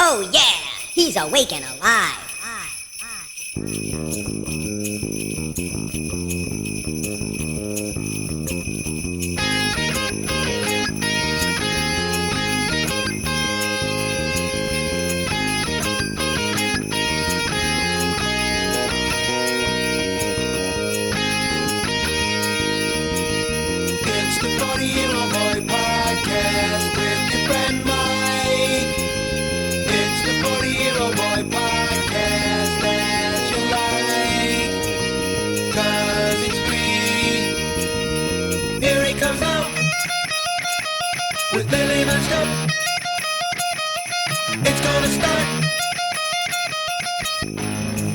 Oh yeah, he's awake and alive. It's the 40-Year-Old Boy Podcast with your friend Mike. It's the 40-Year-Old Boy Podcast that you like, 'cause it's free. Here he comes now with Lily Matchko. It's gonna start.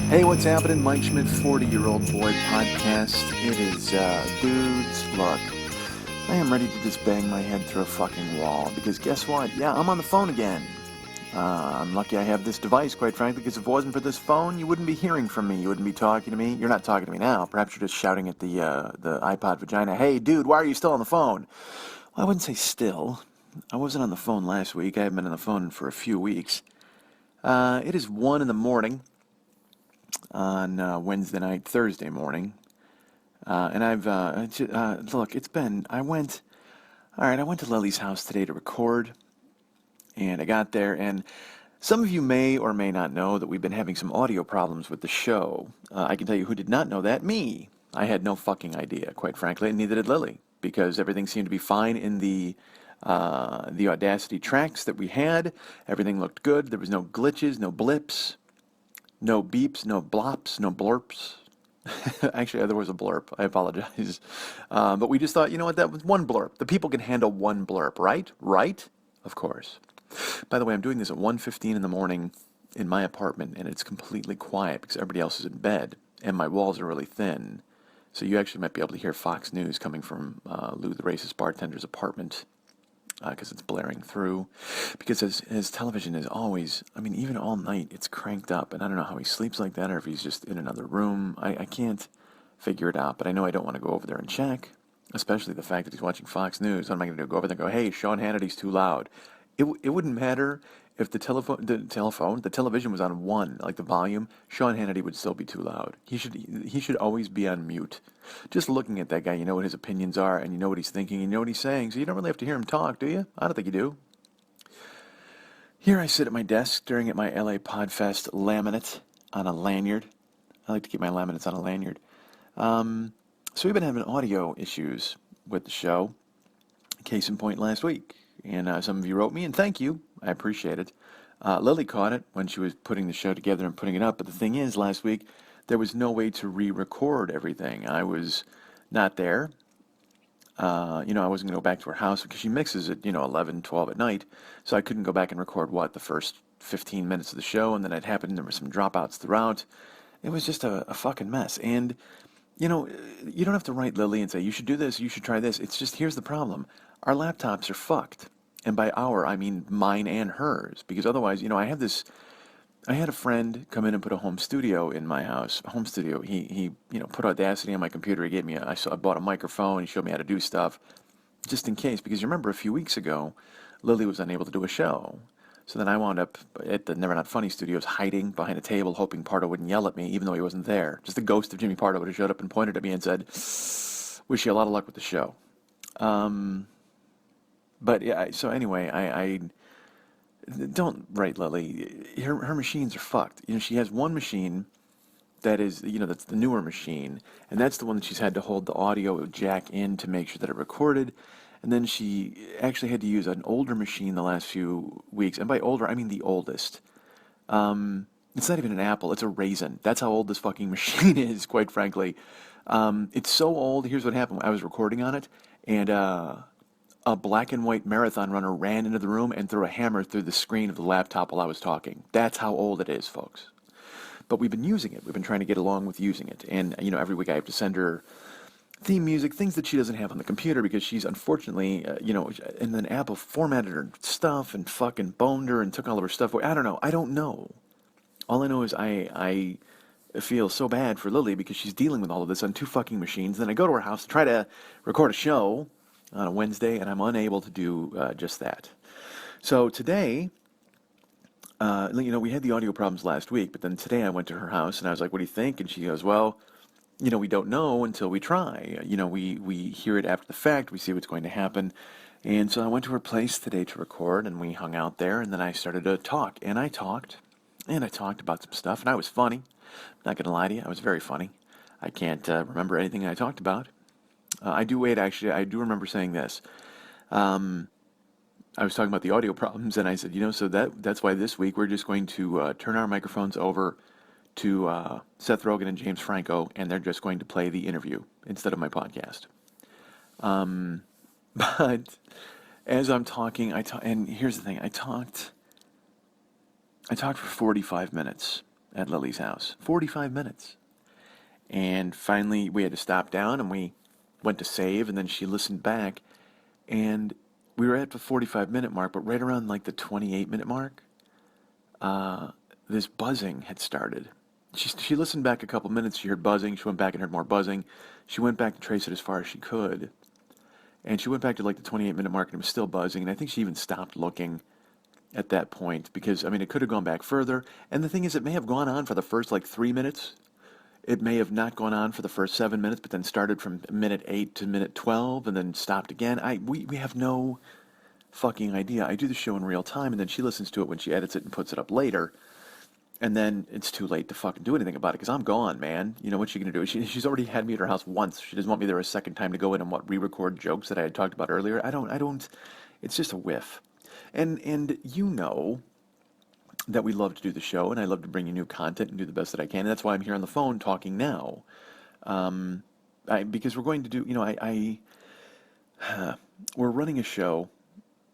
Hey, what's happening? Mike Schmidt, 40-Year-Old Boy Podcast. It is, dudes, look, I am ready to just bang my head through a fucking wall, because guess what? Yeah, I'm on the phone again. I'm lucky I have this device, quite frankly, because if it wasn't for this phone, you wouldn't be hearing from me. You wouldn't be talking to me. You're not talking to me now. Perhaps you're just shouting at the iPod vagina, hey, dude, why are you still on the phone? Well, I wouldn't say still. I wasn't on the phone last week. I haven't been on the phone for a few weeks. It is 1 in the morning on Wednesday night, Thursday morning. And I've, look, I went to Lily's house today to record, and I got there, and some of you may or may not know that we've been having some audio problems with the show. I can tell you who did not know that, me. I had no fucking idea, quite frankly, and neither did Lily, because everything seemed to be fine in the Audacity tracks that we had. Everything looked good. There was no glitches, no blips, no beeps, no blops, no blurps. Actually, there was a blurp. I apologize. But we just thought, you know what, that was one blurp. The people can handle one blurp, right? Right? Of course. By the way, I'm doing this at 1:15 in the morning in my apartment, and it's completely quiet because everybody else is in bed, and my walls are really thin. So you actually might be able to hear Fox News coming from Lou the Racist Bartender's apartment, because it's blaring through, because his television is always, I mean, even all night, it's cranked up, and I don't know how he sleeps like that, or if he's just in another room. I can't figure it out, but I know I don't want to go over there and check, especially the fact that he's watching Fox News. What am I going to do, go over there and go, hey, Sean Hannity's too loud? It wouldn't matter if the television was on 1, like the volume. Sean Hannity would still be too loud. He should always be on mute. Just looking at that guy, you know what his opinions are, and you know what he's thinking, and you know what he's saying, so you don't really have to hear him talk, do you? I don't think you do. Here I sit at my desk staring at my LA Podfest laminate on a lanyard. I like to keep my laminates on a lanyard. So we've been having audio issues with the show. Case in point last week. And some of you wrote me, and thank you. I appreciate it. Lily caught it when she was putting the show together and putting it up. But the thing is, last week, there was no way to re-record everything. I was not there. I wasn't going to go back to her house because she mixes at, 11, 12 at night. So I couldn't go back and record, the first 15 minutes of the show. And then it happened. There were some dropouts throughout. It was just a fucking mess. And, you don't have to write Lily and say, you should do this, you should try this. It's just, here's the problem. Our laptops are fucked. And by our, I mean mine and hers. Because otherwise, I had a friend come in and put a home studio in my house. A home studio. He put Audacity on my computer. He gave me, I bought a microphone. He showed me how to do stuff. Just in case. Because you remember a few weeks ago, Lily was unable to do a show. So then I wound up at the Never Not Funny Studios hiding behind a table, hoping Pardo wouldn't yell at me, even though he wasn't there. Just the ghost of Jimmy Pardo would have showed up and pointed at me and said, wish you a lot of luck with the show. But yeah, so anyway, I don't write Lily. Her machines are fucked. She has one machine that is, that's the newer machine, and that's the one that she's had to hold the audio jack in to make sure that it recorded. And then she actually had to use an older machine the last few weeks, and by older, I mean the oldest. It's not even an Apple, it's a Raisin. That's how old this fucking machine is, quite frankly. It's so old, here's what happened. I was recording on it, and a black and white marathon runner ran into the room and threw a hammer through the screen of the laptop while I was talking. That's how old it is, folks. But we've been using it. We've been trying to get along with using it. And, every week I have to send her theme music, things that she doesn't have on the computer because she's unfortunately, and then Apple formatted her stuff and fucking boned her and took all of her stuff away. I don't know. All I know is I feel so bad for Lily because she's dealing with all of this on 2 fucking machines. Then I go to her house to try to record a show on a Wednesday, and I'm unable to do just that. So today, we had the audio problems last week, but then today I went to her house and I was like, what do you think? And she goes, well, we don't know until we try. We hear it after the fact, we see what's going to happen. And so I went to her place today to record, and we hung out there, and then I started to talk. And I talked about some stuff, and I was funny. Not going to lie to you, I was very funny. I can't remember anything I talked about. I do remember saying this. I was talking about the audio problems, and I said, so that's why this week we're just going to turn our microphones over to Seth Rogen and James Franco, and they're just going to play the interview instead of my podcast. But as I'm talking, and here's the thing, I talked for 45 minutes at Lily's house. 45 minutes. And finally, we had to stop down, and we went to save, and then she listened back, and we were at the 45-minute mark, but right around like the 28-minute mark, this buzzing had started. She listened back a couple minutes, she heard buzzing, she went back and heard more buzzing. She went back to trace it as far as she could. And she went back to like the 28-minute mark and it was still buzzing, and I think she even stopped looking at that point because, it could have gone back further. And the thing is, it may have gone on for the first like 3 minutes. It may have not gone on for the first 7 minutes, but then started from minute 8 to minute 12 and then stopped again. We have no fucking idea. I do the show in real time, and then she listens to it when she edits it and puts it up later. And then it's too late to fucking do anything about it because I'm gone, man. What's she going to do? She's already had me at her house once. She doesn't want me there a second time to go in and re-record jokes that I had talked about earlier. I don't, it's just a whiff. And that we love to do the show, and I love to bring you new content and do the best that I can. And that's why I'm here on the phone talking now. Because we're going to do, we're running a show.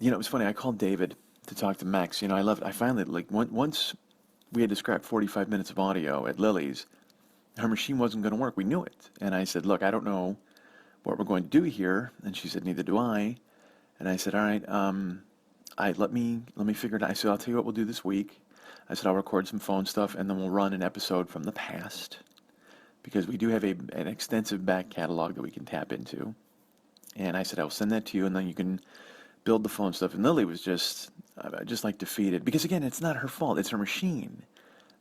It was funny. I called David to talk to Max. I finally, once we had to scrap 45 minutes of audio at Lily's, her machine wasn't going to work. We knew it. And I said, look, I don't know what we're going to do here. And she said, neither do I. And I said, all right, let me figure it out. I said, I'll tell you what we'll do this week. I said, I'll record some phone stuff, and then we'll run an episode from the past, because we do have an extensive back catalog that we can tap into. And I said, I'll send that to you, and then you can build the phone stuff. And Lily was just like defeated, because again, it's not her fault. It's her machine.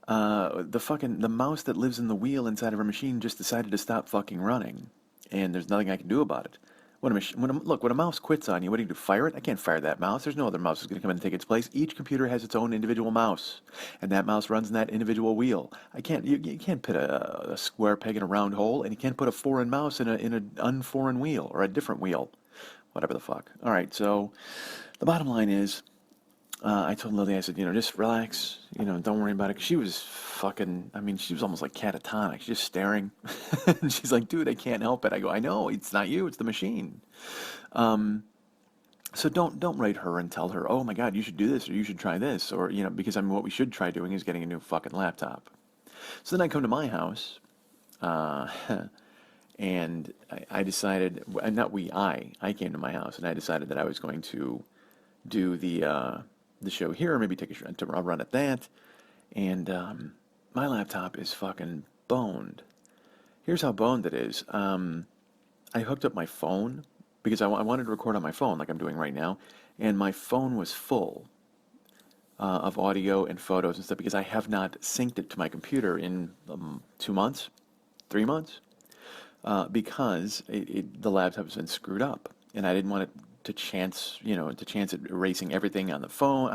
The mouse that lives in the wheel inside of her machine just decided to stop fucking running, and there's nothing I can do about it. When a mouse quits on you, what do you do? Fire it? I can't fire that mouse. There's no other mouse that's going to come in and take its place. Each computer has its own individual mouse, and that mouse runs in that individual wheel. You can't put a square peg in a round hole, and you can't put a foreign mouse in an unforeign wheel or a different wheel, whatever the fuck. All right, so the bottom line is, I told Lily, I said, just relax, don't worry about it. 'Cause she was she was almost like catatonic. She's just staring. And she's like, dude, I can't help it. I go, I know, it's not you, it's the machine. So don't write her and tell her, oh my God, you should do this, or you should try this, or, because what we should try doing is getting a new fucking laptop. So then I come to my house, and I decided, I came to my house, and I decided that I was going to do the show here, or maybe take a run at that. And my laptop is fucking boned. Here's how boned it is. I hooked up my phone because I wanted to record on my phone like I'm doing right now, and my phone was full of audio and photos and stuff because I have not synced it to my computer in 2 months, 3 months, because the laptop has been screwed up, and I didn't want it to chance it erasing everything on the phone.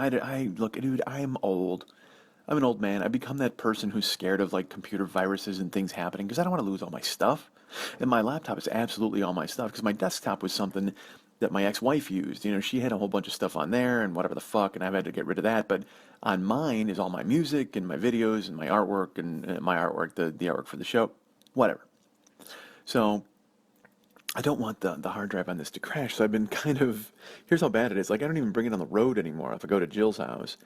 Look, dude, I'm old. I'm an old man. I've become that person who's scared of like computer viruses and things happening because I don't want to lose all my stuff. And my laptop is absolutely all my stuff because my desktop was something that my ex-wife used. She had a whole bunch of stuff on there and whatever the fuck, and I've had to get rid of that. But on mine is all my music and my videos and my artwork and the artwork for the show, whatever. So I don't want the hard drive on this to crash, so I've been here's how bad it is. Like, I don't even bring it on the road anymore. If I go to Jill's house,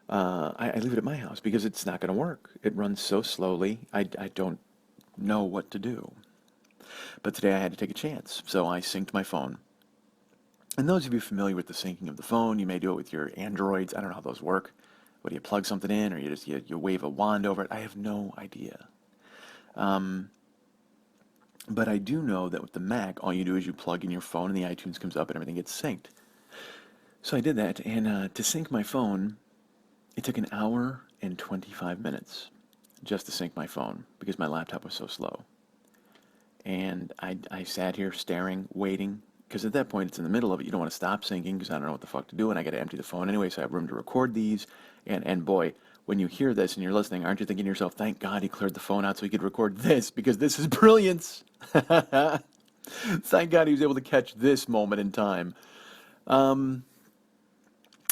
I leave it at my house because it's not going to work. It runs so slowly, I don't know what to do. But today I had to take a chance, so I synced my phone. And those of you familiar with the syncing of the phone, you may do it with your Androids. I don't know how those work. What, do you plug something in, or you wave a wand over it? I have no idea. But I do know that with the Mac, all you do is you plug in your phone and the iTunes comes up and everything gets synced. So I did that, and to sync my phone, It took an hour and 25 minutes just to sync my phone because my laptop was so slow. And I sat here staring, waiting, because at that point it's in the middle of it. You don't want to stop syncing because I don't know what the fuck to do, and I got to empty the phone anyway, so I have room to record these. And boy, when you hear this and you're listening, aren't you thinking to yourself, thank God he cleared the phone out so he could record this, because this is brilliance. Thank God he was able to catch this moment in time.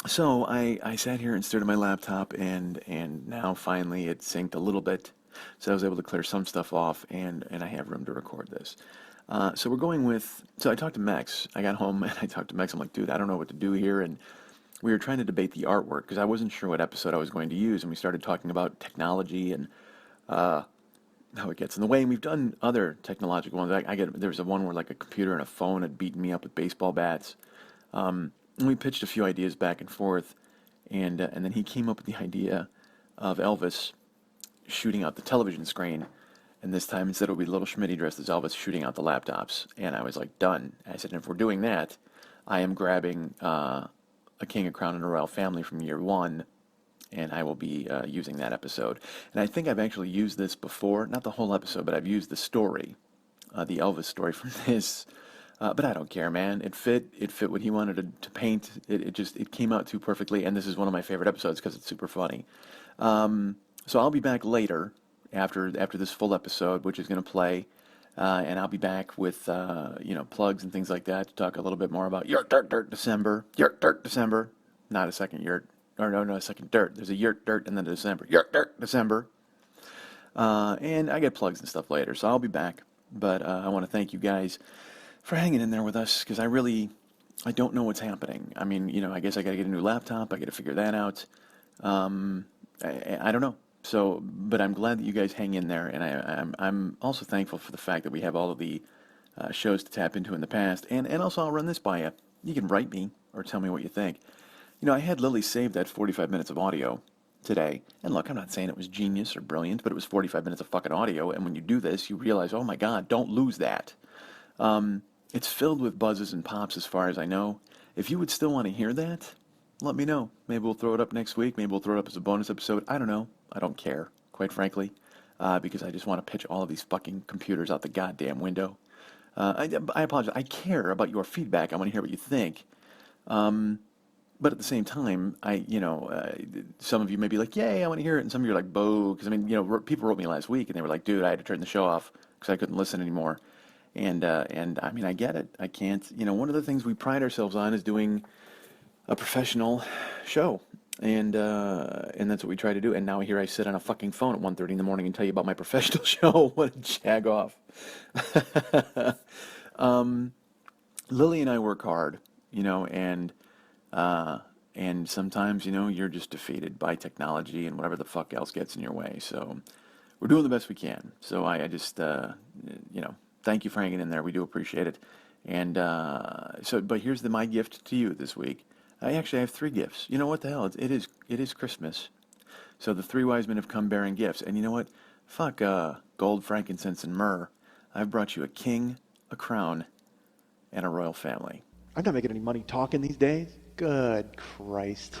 So I sat here and stared at my laptop, and now finally it synced a little bit. So I was able to clear some stuff off, and I have room to record this. So we're going with, so I talked to Mex. I got home and I talked to Mex. I'm like, dude, I don't know what to do here. And we were trying to debate the artwork because I wasn't sure what episode I was going to use. And we started talking about technology and how it gets in the way. And we've done other technological ones. There was a one where like a computer and a phone had beaten me up with baseball bats. And we pitched a few ideas back and forth. And then he came up with the idea of Elvis shooting out the television screen. And this time, instead, it would be Little Schmitty dressed as Elvis shooting out the laptops. And I was like, done. I said, if we're doing that, I am grabbing A King, a Crown, and a Royal Family from year one, and I will be using that episode. And I think I've actually used this before. Not the whole episode, but I've used the story, the Elvis story from this. But I don't care, man. It fit what he wanted to paint. It came out too perfectly, and this is one of my favorite episodes because it's super funny. So I'll be back later after this full episode, which is going to play, and I'll be back with plugs and things like that to talk a little bit more about Yurt Dirt Dirt December. Yurt Dirt December, not a second yurt, or no, a second dirt. There's a Yurt Dirt and then a December. Yurt Dirt December, and I get plugs and stuff later, so I'll be back. But I want to thank you guys for hanging in there with us because I don't know what's happening. I mean, I guess I got to get a new laptop. I got to figure that out. I don't know. So, but I'm glad that you guys hang in there, and I'm also thankful for the fact that we have all of the shows to tap into in the past, and also I'll run this by you. You can write me or tell me what you think. I had Lily save that 45 minutes of audio today, and look, I'm not saying it was genius or brilliant, but it was 45 minutes of fucking audio, and when you do this, you realize, oh my God, don't lose that. It's filled with buzzes and pops as far as I know. If you would still want to hear that, let me know. Maybe we'll throw it up next week. Maybe we'll throw it up as a bonus episode. I don't know. I don't care, quite frankly, because I just want to pitch all of these fucking computers out the goddamn window. I apologize. I care about your feedback. I want to hear what you think. But at the same time, some of you may be like, yay, I want to hear it. And some of you are like, boo. Because, people wrote me last week, and they were like, dude, I had to turn the show off because I couldn't listen anymore. And I get it. I can't. One of the things we pride ourselves on is doing a professional show. And that's what we try to do. And now here I sit on a fucking phone at 1:30 in the morning and tell you about my professional show. What a jag off. Lily and I work hard, and sometimes, you're just defeated by technology and whatever the fuck else gets in your way. So we're doing the best we can. So I just, thank you for hanging in there. We do appreciate it. And but here's my gift to you this week. I actually have 3 gifts. You know what the hell? It is Christmas. So the 3 wise men have come bearing gifts. And you know what? Fuck gold, frankincense, and myrrh. I've brought you a king, a crown, and a royal family. I'm not making any money talking these days. Good Christ.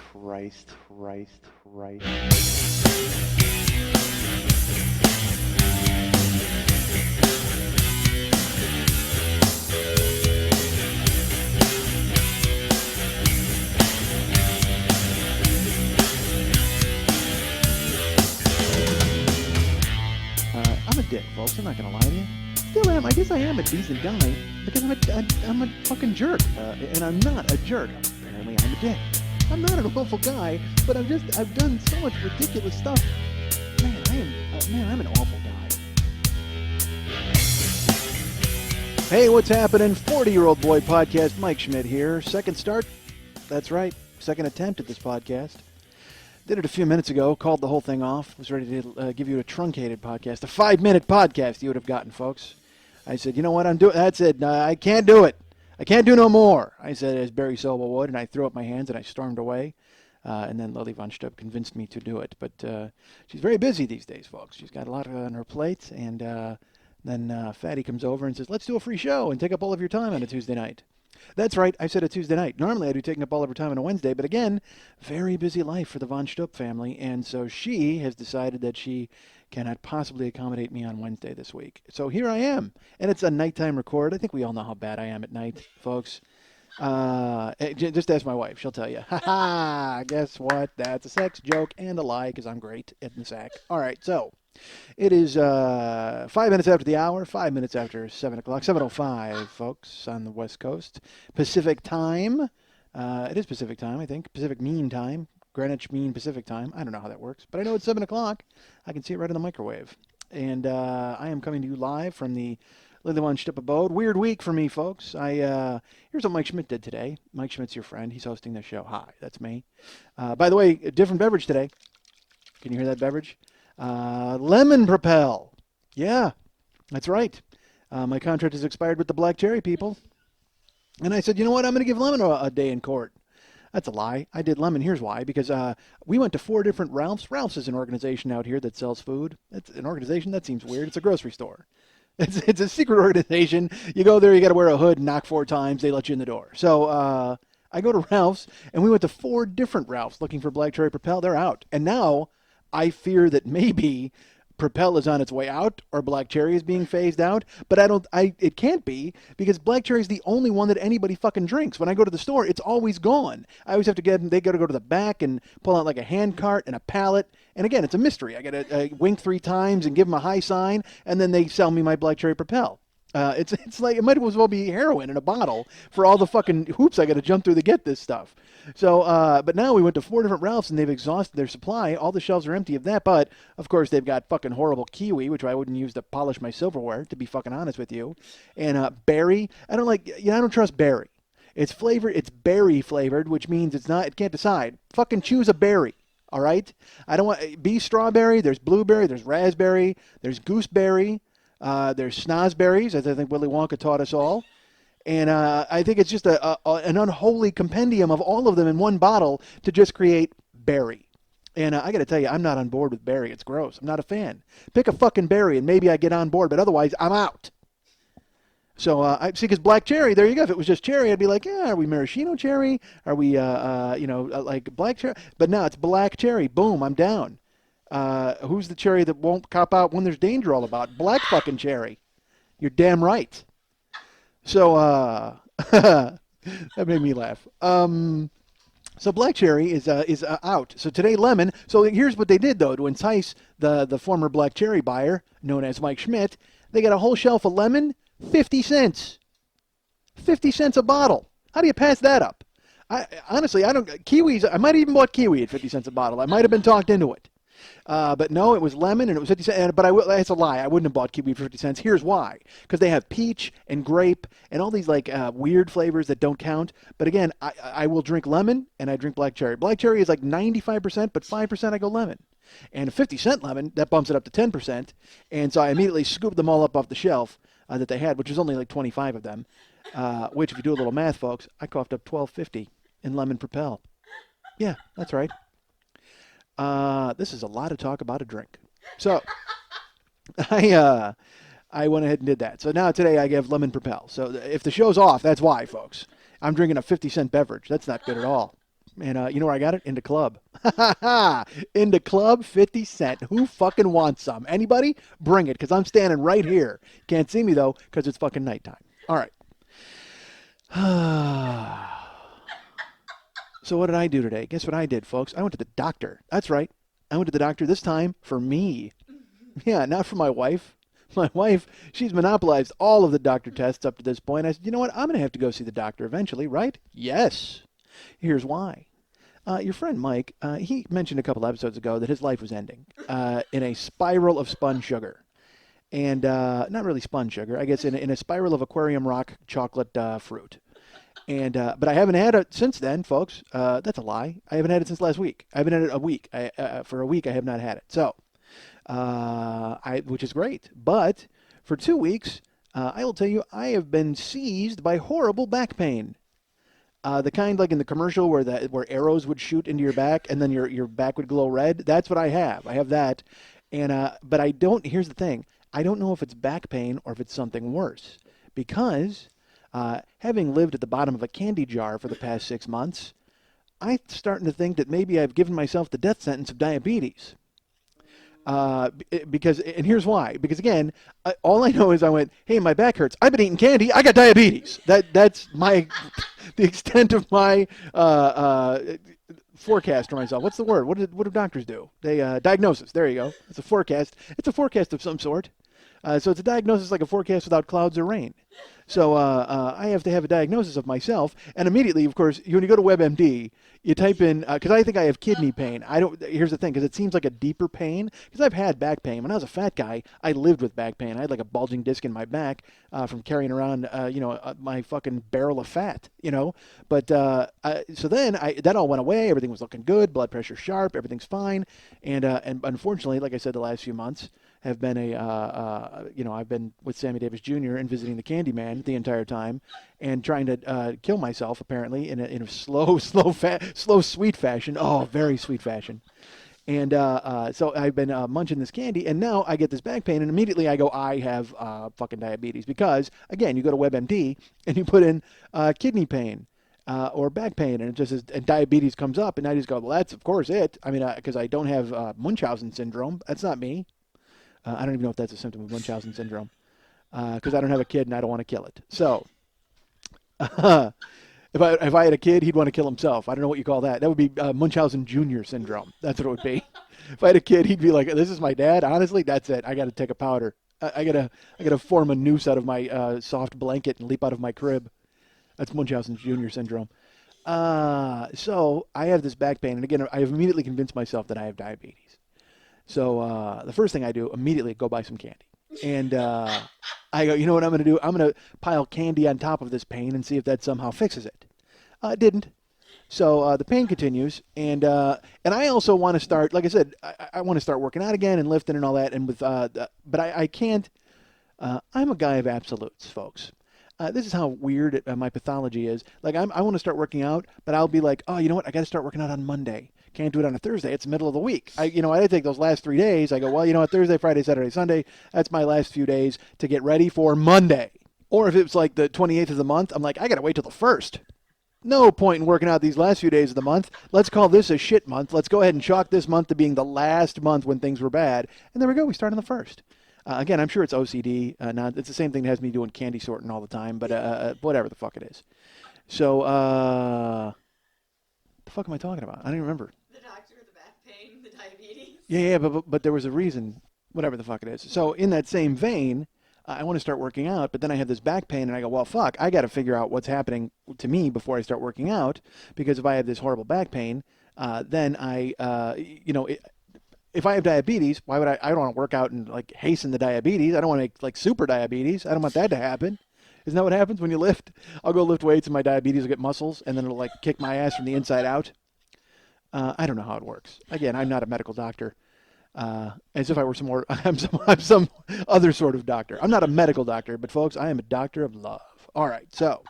I'm a dick, folks. I'm not going to lie to you. Still am. I guess I am a decent guy because I'm a fucking jerk. And I'm not a jerk. Apparently I'm a dick. I'm not an awful guy, but I've done so much ridiculous stuff. Man, I'm an awful guy. Hey, what's happening? 40-year-old boy podcast, Mike Schmidt here. Second start. That's right. Second attempt at this podcast. Did it a few minutes ago, called the whole thing off, was ready to give you a truncated podcast, a 5-minute podcast you would have gotten, folks. I said, you know what, that's it, I can't do it. I can't do no more, I said, as Barry Sobel would, and I threw up my hands and I stormed away. And then Lily Von Stubb convinced me to do it. But she's very busy these days, folks. She's got a lot on her plate, and then Fatty comes over and says, let's do a free show and take up all of your time on a Tuesday night. That's right. I said a Tuesday night. Normally I do taking up all of her time on a Wednesday, but again, very busy life for the Von Stupp family, and so she has decided that she cannot possibly accommodate me on Wednesday this week. So here I am, and it's a nighttime record. I think we all know how bad I am at night, folks. Just ask my wife. She'll tell you. Ha ha! Guess what? That's a sex joke and a lie because I'm great at the sack. All right, so it is 5 minutes after the hour, 5 minutes after 7 o'clock, 7:05, folks, on the West Coast. Pacific time. It is Pacific time, I think. Pacific Mean Time. Greenwich Mean Pacific Time. I don't know how that works, but I know it's 7 o'clock. I can see it right in the microwave. And I am coming to you live from the Lily Von Stupp abode. Weird week for me, folks. Here's what Mike Schmidt did today. Mike Schmidt's your friend. He's hosting the show. Hi, that's me. By the way, a different beverage today. Can you hear that beverage? Lemon Propel. Yeah, that's right. My contract has expired with the Black Cherry people. And I said, you know what? I'm going to give Lemon a day in court. That's a lie. I did Lemon. Here's why. Because we went to 4 different Ralphs. Ralphs is an organization out here that sells food. It's an organization? That seems weird. It's a grocery store. It's a secret organization. You go there, you got to wear a hood and knock 4 times. They let you in the door. So I go to Ralph's, and we went to 4 different Ralphs looking for Black Cherry Propel. They're out. And now I fear that maybe Propel is on its way out or Black Cherry is being phased out, but it can't be because Black Cherry is the only one that anybody fucking drinks. When I go to the store, it's always gone. I always have to they got to go to the back and pull out like a hand cart and a pallet. And again, it's a mystery. I got to wink 3 times and give them a high sign, and then they sell me my Black Cherry Propel. It's like it might as well be heroin in a bottle for all the fucking hoops I got to jump through to get this stuff. So, but now we went to 4 different Ralphs and they've exhausted their supply. All the shelves are empty of that, but of course they've got fucking horrible kiwi, which I wouldn't use to polish my silverware, to be fucking honest with you. And berry, I don't trust berry. It's berry flavored, which means it can't decide. Fucking choose a berry. All right? I don't want be strawberry, there's blueberry, there's raspberry, there's gooseberry. There's snozberries, as I think Willy Wonka taught us all. And I think it's just an unholy compendium of all of them in one bottle to just create berry. And I got to tell you, I'm not on board with berry. It's gross. I'm not a fan. Pick a fucking berry and maybe I get on board, but otherwise I'm out. So I see, because Black Cherry, there you go. If it was just cherry, I'd be like, yeah, are we maraschino cherry? Are we, like black cherry? But now it's Black Cherry. Boom, I'm down. Who's the cherry that won't cop out when there's danger all about? Black fucking cherry. You're damn right. So that made me laugh. So Black Cherry is out. So today Lemon. So here's what they did though to entice the former Black Cherry buyer, known as Mike Schmidt. They got a whole shelf of lemon, 50 cents. 50 cents a bottle. How do you pass that up? Honestly, I don't. Kiwis. I might have even bought kiwi at 50 cents a bottle. I might have been talked into it. But no, it was lemon and it was 50 cents. But that's a lie. I wouldn't have bought kiwi for 50 cents. Here's why. Because they have peach and grape and all these like weird flavors that don't count. But again, I will drink lemon and I drink Black Cherry. Black Cherry is like 95%, but 5% I go lemon. And a 50-cent lemon, that bumps it up to 10%. And so I immediately scooped them all up off the shelf that they had, which was only like 25 of them. Which, if you do a little math, folks, I coughed up $12.50 in Lemon Propel. Yeah, that's right. This is a lot of talk about a drink. So I went ahead and did that. So now today I have Lemon Propel. So if the show's off, that's why, folks. I'm drinking a 50-cent beverage. That's not good at all. And you know where I got it? Into Club. Into Club, 50 cent. Who fucking wants some? Anybody? Bring it, because I'm standing right here. Can't see me, though, because it's fucking nighttime. All right. So what did I do today? Guess what I did, folks? I went to the doctor. That's right. I went to the doctor this time for me. Yeah, not for my wife. My wife, she's monopolized all of the doctor tests up to this point. I said, you know what? I'm going to have to go see the doctor eventually, right? Yes. Here's why. Your friend Mike, he mentioned a couple episodes ago that his life was ending in a spiral of spun sugar. And not really spun sugar, I guess in a spiral of aquarium rock chocolate fruit. And but I haven't had it since then, folks. That's a lie. I haven't had it since last week. I haven't had it a week. For a week, I have not had it. So, which is great. But for 2 weeks, I will tell you, I have been seized by horrible back pain. The kind like in the commercial where arrows would shoot into your back and then your back would glow red. That's what I have. I have that. And but I don't. Here's the thing. I don't know if it's back pain or if it's something worse, because Having lived at the bottom of a candy jar for the past 6 months, I'm starting to think that maybe I've given myself the death sentence of diabetes. Because, and here's why. Because again, all I know is I went, hey, my back hurts. I've been eating candy. I got diabetes. That's the extent of my forecast for myself. What's the word? What do doctors do? They diagnosis. There you go. It's a forecast. It's a forecast of some sort. So it's a diagnosis like a forecast without clouds or rain. So I have to have a diagnosis of myself, and immediately, of course, when you go to WebMD, you type in because I think I have kidney pain. I don't. Here's the thing, because it seems like a deeper pain. Because I've had back pain when I was a fat guy. I lived with back pain. I had like a bulging disc in my back from carrying around, my fucking barrel of fat. But so then that all went away. Everything was looking good. Blood pressure sharp. Everything's fine. And unfortunately, like I said, the last few months have been I've been with Sammy Davis Jr. and visiting the Candyman the entire time, and trying to kill myself apparently in a slow, sweet fashion. Oh, very sweet fashion. And so I've been munching this candy, and now I get this back pain, and immediately I go, I have fucking diabetes. Because, again, you go to WebMD, and you put in kidney pain or back pain, and it just says, and diabetes comes up, and I just go, well, that's, of course, it. I mean, because I don't have Munchausen syndrome. That's not me. I don't even know if that's a symptom of Munchausen syndrome, because I don't have a kid, and I don't want to kill it. So, if I had a kid, he'd want to kill himself. I don't know what you call that. That would be Munchausen Jr. syndrome. That's what it would be. If I had a kid, he'd be like, "This is my dad." Honestly, that's it. I got to take a powder. I gotta form a noose out of my soft blanket and leap out of my crib. That's Munchausen Jr. syndrome. So I have this back pain, and again, I have immediately convinced myself that I have diabetes. So the first thing I do, immediately go buy some candy. And I go, you know what I'm going to do? I'm going to pile candy on top of this pain and see if that somehow fixes it. It didn't. So the pain continues, and I also want to start, like I said, I want to start working out again and lifting and all that. And but I can't. I'm a guy of absolutes, folks. This is how weird my pathology is. Like I want to start working out, but I'll be like, oh, you know what? I got to start working out on Monday. Can't do it on a Thursday. It's the middle of the week. I take those last 3 days. I go, well, you know what? Thursday, Friday, Saturday, Sunday. That's my last few days to get ready for Monday. Or if it's like the 28th of the month, I'm like, I got to wait till the 1st. No point in working out these last few days of the month. Let's call this a shit month. Let's go ahead and chalk this month to being the last month when things were bad. And there we go. We start on the 1st. Again, I'm sure it's OCD. It's the same thing that has me doing candy sorting all the time, but whatever the fuck it is. So, the fuck am I talking about? I don't even remember. The doctor, the back pain, the diabetes. Yeah, but there was a reason, whatever the fuck it is. So in that same vein, I want to start working out, but then I have this back pain, and I go, well, fuck, I got to figure out what's happening to me before I start working out, because if I have this horrible back pain, then if I have diabetes, why would I don't want to work out and like hasten the diabetes. I don't want to make like super diabetes. I don't want that to happen. Isn't that what happens when you lift? I'll go lift weights and my diabetes will get muscles, and then it'll like kick my ass from the inside out. I don't know how it works. Again, I'm not a medical doctor. As if I were I'm some other sort of doctor. I'm not a medical doctor, but folks, I am a doctor of love. All right, so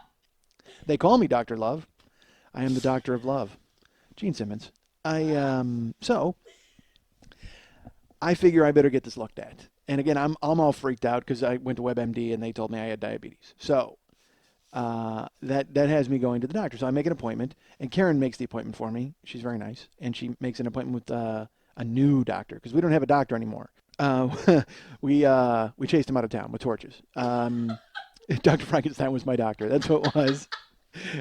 they call me Dr. Love. I am the doctor of love. Gene Simmons. So I figure I better get this looked at. And again, I'm all freaked out because I went to WebMD and they told me I had diabetes. So that has me going to the doctor. So I make an appointment, and Karen makes the appointment for me. She's very nice, and she makes an appointment with a new doctor because we don't have a doctor anymore. We chased him out of town with torches. Dr. Frankenstein was my doctor. That's what it was.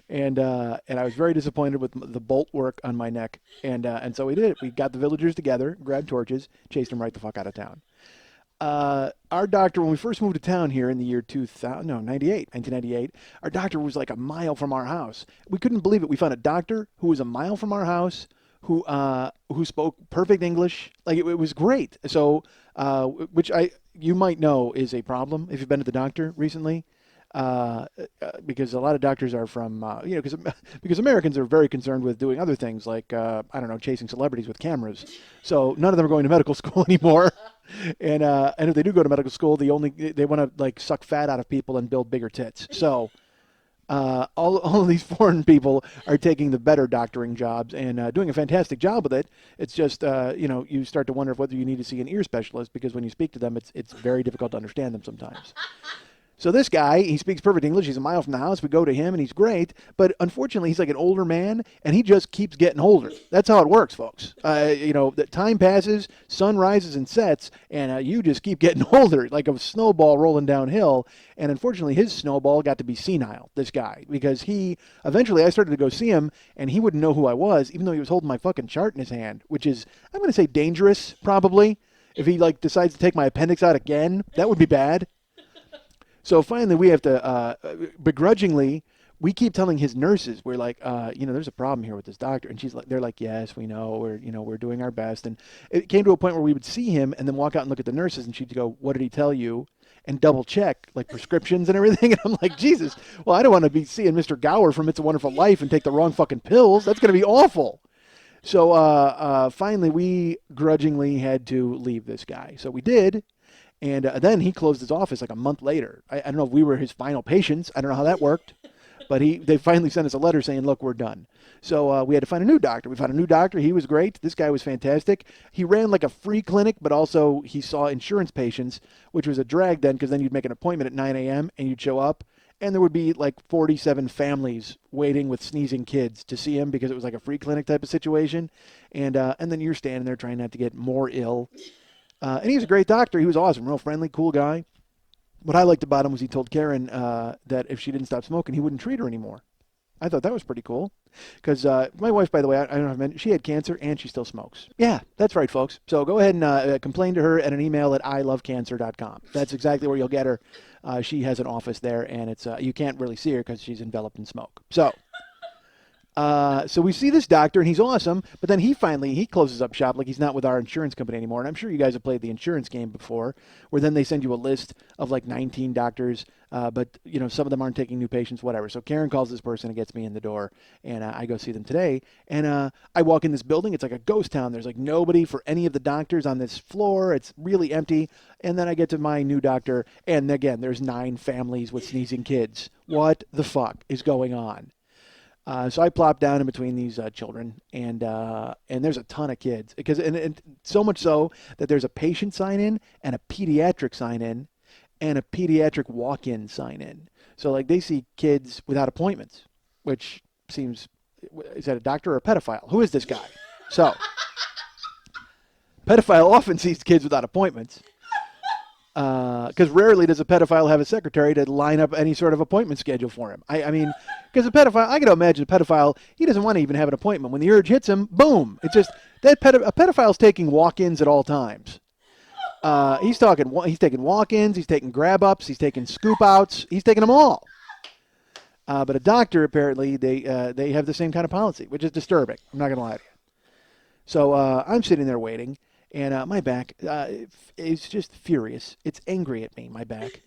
And I was very disappointed with the bolt work on my neck. And so we did it. We got the villagers together, grabbed torches, chased him right the fuck out of town. Our doctor, when we first moved to town here in the year 1998, our doctor was like a mile from our house. We couldn't believe it. We found a doctor who was a mile from our house, who spoke perfect English. Like it was great. So, which you might know is a problem if you've been to the doctor recently. Because a lot of doctors are from, because Americans are very concerned with doing other things like, chasing celebrities with cameras. So none of them are going to medical school anymore. And if they do go to medical school, they want to like suck fat out of people and build bigger tits. So all of these foreign people are taking the better doctoring jobs and doing a fantastic job with it. It's just, you start to wonder whether you need to see an ear specialist because when you speak to them, it's very difficult to understand them sometimes. So this guy, he speaks perfect English. He's a mile from the house. We go to him, and he's great. But unfortunately, he's like an older man, and he just keeps getting older. That's how it works, folks. The time passes, sun rises and sets, and you just keep getting older, like a snowball rolling downhill. And unfortunately, his snowball got to be senile, this guy, because eventually I started to go see him, and he wouldn't know who I was, even though he was holding my fucking chart in his hand, which is, I'm going to say dangerous, probably. If he decides to take my appendix out again, that would be bad. So finally, we have to, begrudgingly, we keep telling his nurses, we're like, there's a problem here with this doctor, and they're like, yes, we know, we're doing our best, and it came to a point where we would see him and then walk out and look at the nurses, and she'd go, what did he tell you? And double check like prescriptions and everything, and I'm like, Jesus, well, I don't want to be seeing Mr. Gower from It's a Wonderful Life and take the wrong fucking pills. That's going to be awful. So finally, we grudgingly had to leave this guy. So we did. And then he closed his office like a month later. I don't know if we were his final patients. I don't know how that worked. But they finally sent us a letter saying, look, we're done. So we had to find a new doctor. We found a new doctor. He was great. This guy was fantastic. He ran like a free clinic, but also he saw insurance patients, which was a drag then, because then you'd make an appointment at 9 a.m. and you'd show up. And there would be like 47 families waiting with sneezing kids to see him because it was like a free clinic type of situation. And then you're standing there trying not to get more ill. And he was a great doctor. He was awesome, real friendly, cool guy. What I liked about him was he told Karen that if she didn't stop smoking, he wouldn't treat her anymore. I thought that was pretty cool. Because my wife, by the way, I don't know if I mentioned, she had cancer and she still smokes. Yeah, that's right, folks. So go ahead and complain to her at an email at ilovecancer.com. That's exactly where you'll get her. She has an office there, and it's you can't really see her because she's enveloped in smoke. So we see this doctor, and he's awesome, but then he closes up shop like he's not with our insurance company anymore. And I'm sure you guys have played the insurance game before, where then they send you a list of like 19 doctors, but some of them aren't taking new patients, whatever. So Karen calls this person and gets me in the door, and I go see them today. And I walk in this building. It's like a ghost town. There's like nobody for any of the doctors on this floor. It's really empty. And then I get to my new doctor, and again, there's 9 families with sneezing kids. What the fuck is going on? So I plop down in between these children, and there's a ton of kids, and so much so that there's a patient sign-in and a pediatric sign-in and a pediatric walk-in sign-in. So like they see kids without appointments, which seems, is that a doctor or a pedophile? Who is this guy? So pedophile often sees kids without appointments. Because rarely does a pedophile have a secretary to line up any sort of appointment schedule for him. I mean, because a pedophile, I can imagine a pedophile, he doesn't want to even have an appointment. When the urge hits him, boom. It's just, a pedophile's taking walk-ins at all times. He's taking walk-ins, he's taking grab-ups, he's taking scoop-outs, he's taking them all. But a doctor, apparently, they have the same kind of policy, which is disturbing. I'm not going to lie to you. So I'm sitting there waiting. And my back is just furious. It's angry at me, my back.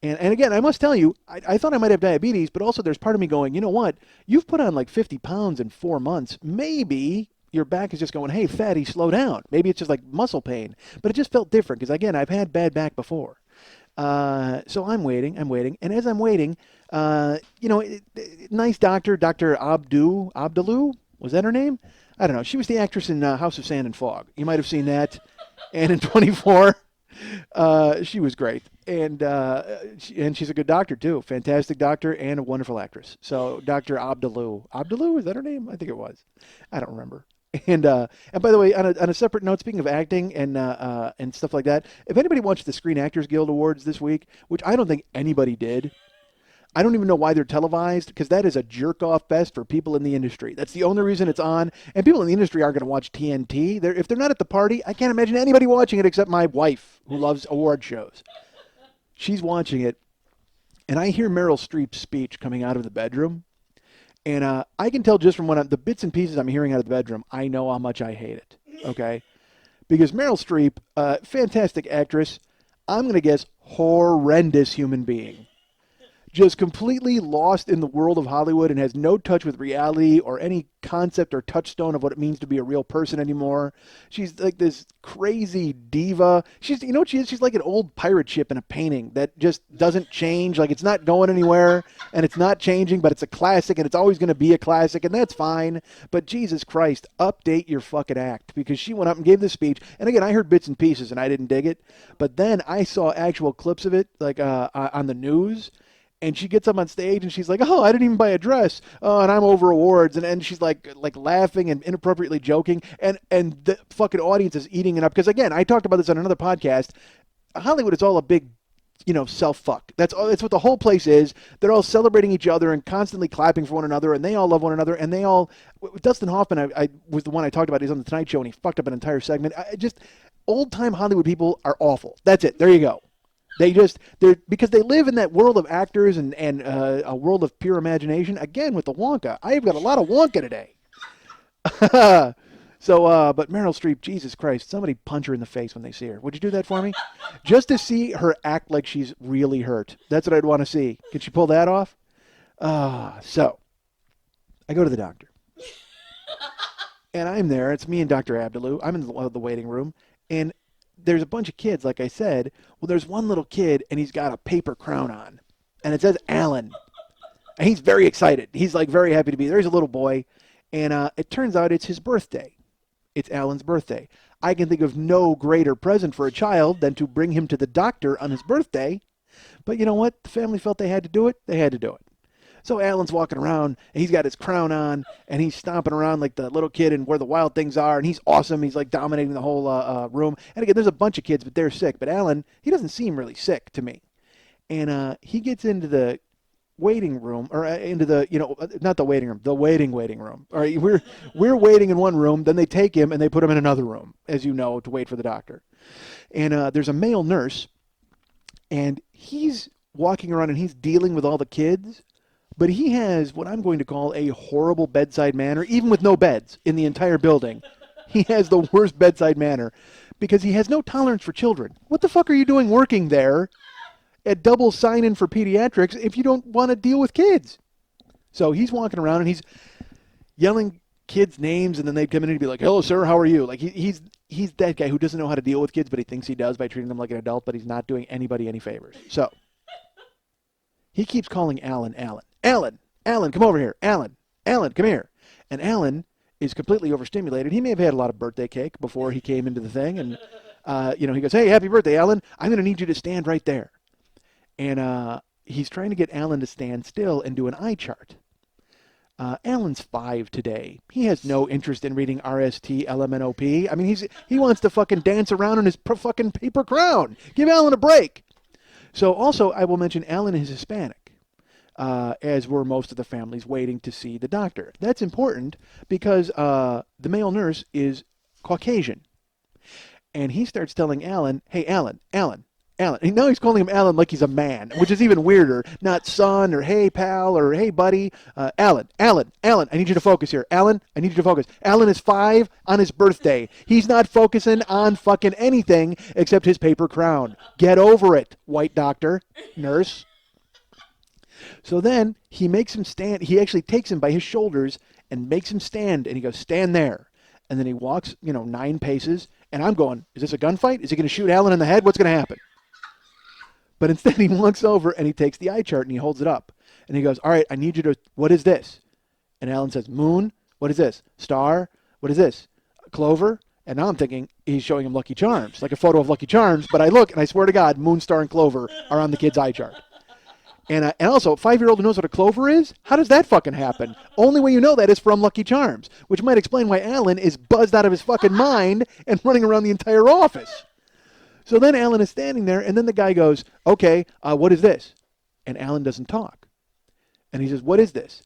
And again, I must tell you, I thought I might have diabetes, but also there's part of me going, you know what? You've put on like 50 pounds in 4 months. Maybe your back is just going, hey, fatty, slow down. Maybe it's just like muscle pain. But it just felt different because, again, I've had bad back before. So I'm waiting. And as I'm waiting, nice doctor, Dr. Abdaloo, was that her name? I don't know. She was the actress in House of Sand and Fog. You might have seen that. And in 24, she was great. And she's a good doctor, too. Fantastic doctor and a wonderful actress. So Dr. Abdaloo. Abdaloo, is that her name? I think it was. I don't remember. And by the way, on a separate note, speaking of acting and stuff like that, if anybody watched the Screen Actors Guild Awards this week, which I don't think anybody did, I don't even know why they're televised, because that is a jerk-off fest for people in the industry. That's the only reason it's on. And people in the industry aren't going to watch TNT. If they're not at the party, I can't imagine anybody watching it except my wife, who loves award shows. She's watching it, and I hear Meryl Streep's speech coming out of the bedroom. And I can tell just from the bits and pieces I'm hearing out of the bedroom, I know how much I hate it, okay? Because Meryl Streep, fantastic actress, I'm going to guess horrendous human being. just completely lost in the world of Hollywood and has no touch with reality or any concept or touchstone of what it means to be a real person anymore. She's like this crazy diva. She's, you know what she is? She's like an old pirate ship in a painting that just doesn't change. Like it's not going anywhere and it's not changing, but it's a classic and it's always going to be a classic, and that's fine. But Jesus Christ, update your fucking act, because she went up and gave this speech. And again, I heard bits and pieces and I didn't dig it, but then I saw actual clips of it, like on the news. And she gets up on stage and she's like, "Oh, I didn't even buy a dress. Oh, and I'm over awards." And she's like laughing and inappropriately joking. And the fucking audience is eating it up. Because again, I talked about this on another podcast. Hollywood is all a big, self-fuck. That's what the whole place is. They're all celebrating each other and constantly clapping for one another. And they all love one another. And they all, Dustin Hoffman, I was the one I talked about. He's on the Tonight Show and he fucked up an entire segment. Old-time Hollywood people are awful. That's it. There you go. They're because they live in that world of actors and a world of pure imagination. Again, with the Wonka. I've got a lot of Wonka today. But Meryl Streep, Jesus Christ, somebody punch her in the face when they see her. Would you do that for me? Just to see her act like she's really hurt. That's what I'd want to see. Can she pull that off? So I go to the doctor. And I'm there. It's me and Dr. Abdaloo. I'm in the waiting room. And there's a bunch of kids, like I said. Well, there's one little kid, and he's got a paper crown on. And it says Alan. And he's very excited. He's, like, very happy to be there. He's a little boy. And it turns out it's his birthday. It's Alan's birthday. I can think of no greater present for a child than to bring him to the doctor on his birthday. But you know what? The family felt they had to do it. They had to do it. So Alan's walking around, and he's got his crown on, and he's stomping around like the little kid and where the wild things are, and he's awesome. He's like dominating the whole room. And again, there's a bunch of kids, but they're sick. But Alan, he doesn't seem really sick to me. And he gets into the waiting room, or into the, not the waiting room, the waiting room. All right, we're waiting in one room, then they take him and they put him in another room, as you know, to wait for the doctor. And there's a male nurse, and he's walking around and he's dealing with all the kids. But he has what I'm going to call a horrible bedside manner, even with no beds in the entire building. He has the worst bedside manner because he has no tolerance for children. What the fuck are you doing working there at double sign-in for pediatrics if you don't want to deal with kids? So he's walking around and he's yelling kids' names, and then they'd come in and he'd be like, "Hello, sir, how are you?" Like he's that guy who doesn't know how to deal with kids, but he thinks he does by treating them like an adult, but he's not doing anybody any favors. So he keeps calling Alan, come over here. Alan, come here. And Alan is completely overstimulated. He may have had a lot of birthday cake before he came into the thing. And, he goes, "Hey, happy birthday, Alan. I'm going to need you to stand right there." And he's trying to get Alan to stand still and do an eye chart. Alan's 5 today. He has no interest in reading RST, LMNOP. I mean, he wants to fucking dance around in his fucking paper crown. Give Alan a break. So also, I will mention Alan is Hispanic. As were most of the families waiting to see the doctor. That's important because the male nurse is Caucasian. And he starts telling Alan, "Hey, Alan. And now he's calling him Alan like he's a man, which is even weirder. Not son or hey, pal or hey, buddy. Alan, I need you to focus here. Alan, I need you to focus. Alan is 5 on his birthday. He's not focusing on fucking anything except his paper crown. Get over it, white doctor, nurse." So then he makes him stand. He actually takes him by his shoulders and makes him stand. And he goes, "Stand there." And then he walks, 9 paces. And I'm going, is this a gunfight? Is he going to shoot Alan in the head? What's going to happen? But instead he walks over and he takes the eye chart and he holds it up. And he goes, "All right, I need you to, what is this?" And Alan says, "Moon. What is this? Star. What is this? Clover." And now I'm thinking he's showing him Lucky Charms, like a photo of Lucky Charms. But I look and I swear to God, Moon, Star, and Clover are on the kid's eye chart. And also, a 5-year-old who knows what a clover is? How does that fucking happen? Only way you know that is from Lucky Charms, which might explain why Alan is buzzed out of his fucking mind and running around the entire office. So then Alan is standing there, and then the guy goes, "Okay, what is this?" And Alan doesn't talk. And he says, "What is this?"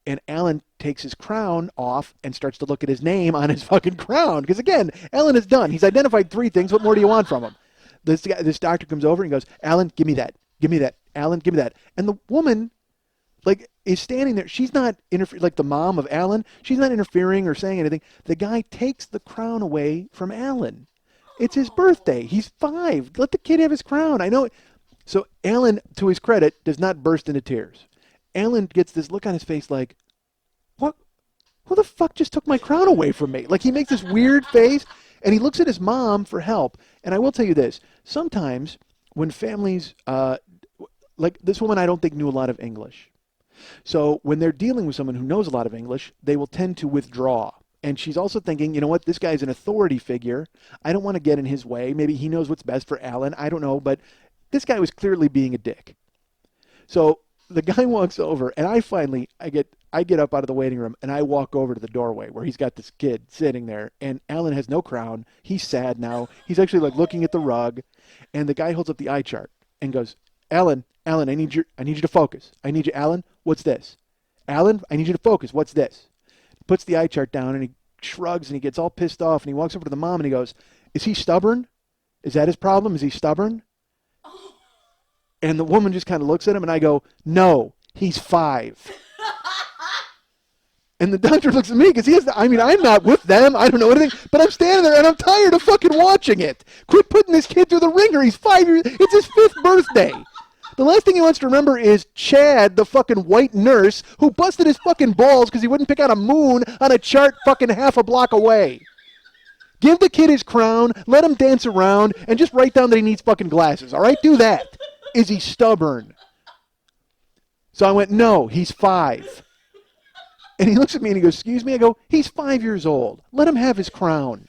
And Alan takes his crown off and starts to look at his name on his fucking crown. Because again, Alan is done. He's identified 3 things. What more do you want from him? This doctor comes over and goes, "Alan, give me that. Give me that. Alan, give me that." And the woman, is standing there. She's not like the mom of Alan. She's not interfering or saying anything. The guy takes the crown away from Alan. It's his birthday. He's 5. Let the kid have his crown. I know. So Alan, to his credit, does not burst into tears. Alan gets this look on his face like, what? Who the fuck just took my crown away from me? Like he makes this weird face, and he looks at his mom for help. And I will tell you this, sometimes when families, like this woman I don't think knew a lot of English. So when they're dealing with someone who knows a lot of English, they will tend to withdraw. And she's also thinking, you know what, this guy's an authority figure. I don't want to get in his way. Maybe he knows what's best for Alan. I don't know, but this guy was clearly being a dick. So the guy walks over, and I get up out of the waiting room, and I walk over to the doorway where he's got this kid sitting there, and Alan has no crown. He's sad now. He's actually like looking at the rug, and the guy holds up the eye chart and goes, Alan, I need you to focus. I need you, Alan, what's this? Alan, I need you to focus. What's this? Puts the eye chart down, and he shrugs, and he gets all pissed off, and he walks over to the mom, and he goes, is he stubborn? Is that his problem? Is he stubborn? And the woman just kind of looks at him, and I go, no, he's 5. And the doctor looks at me because I'm not with them. I don't know anything, but I'm standing there, and I'm tired of fucking watching it. Quit putting this kid through the ringer. He's 5 years. It's his 5th birthday. The last thing he wants to remember is Chad, the fucking white nurse, who busted his fucking balls because he wouldn't pick out a moon on a chart fucking half a block away. Give the kid his crown, let him dance around, and just write down that he needs fucking glasses. All right, do that. Is he stubborn? So I went, no, he's 5. And he looks at me and he goes, excuse me? I go, he's 5 years old. Let him have his crown.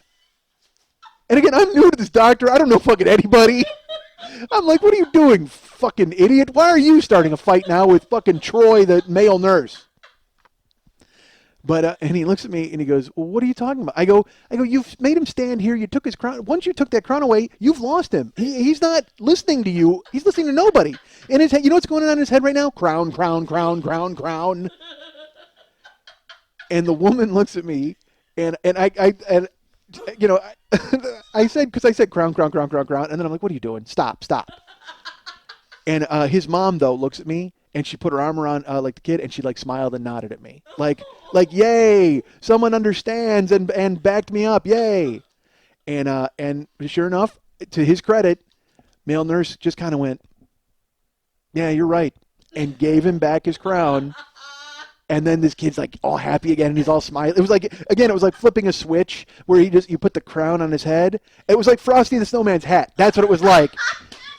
And again, I'm new to this doctor. I don't know fucking anybody. I'm like, what are you doing, fucking idiot? Why are you starting a fight now with fucking Troy, the male nurse? But and he looks at me and he goes, well, what are you talking about? I go, you've made him stand here. You took his crown. Once you took that crown away, you've lost him. He's not listening to you. He's listening to nobody. In his head, you know what's going on in his head right now? Crown, crown, crown, crown, crown. And the woman looks at me, and I said, because I said crown, crown, crown, crown, crown, and then I'm like, what are you doing? Stop. And his mom, though, looks at me, and she put her arm around like the kid, and she like smiled and nodded at me, like yay, someone understands and backed me up, yay. And sure enough, to his credit, male nurse just kind of went, yeah, you're right, and gave him back his crown. And then this kid's like all happy again, and he's all smiling. It was like, again, it was like flipping a switch where you put the crown on his head. It was like Frosty the Snowman's hat. That's what it was like.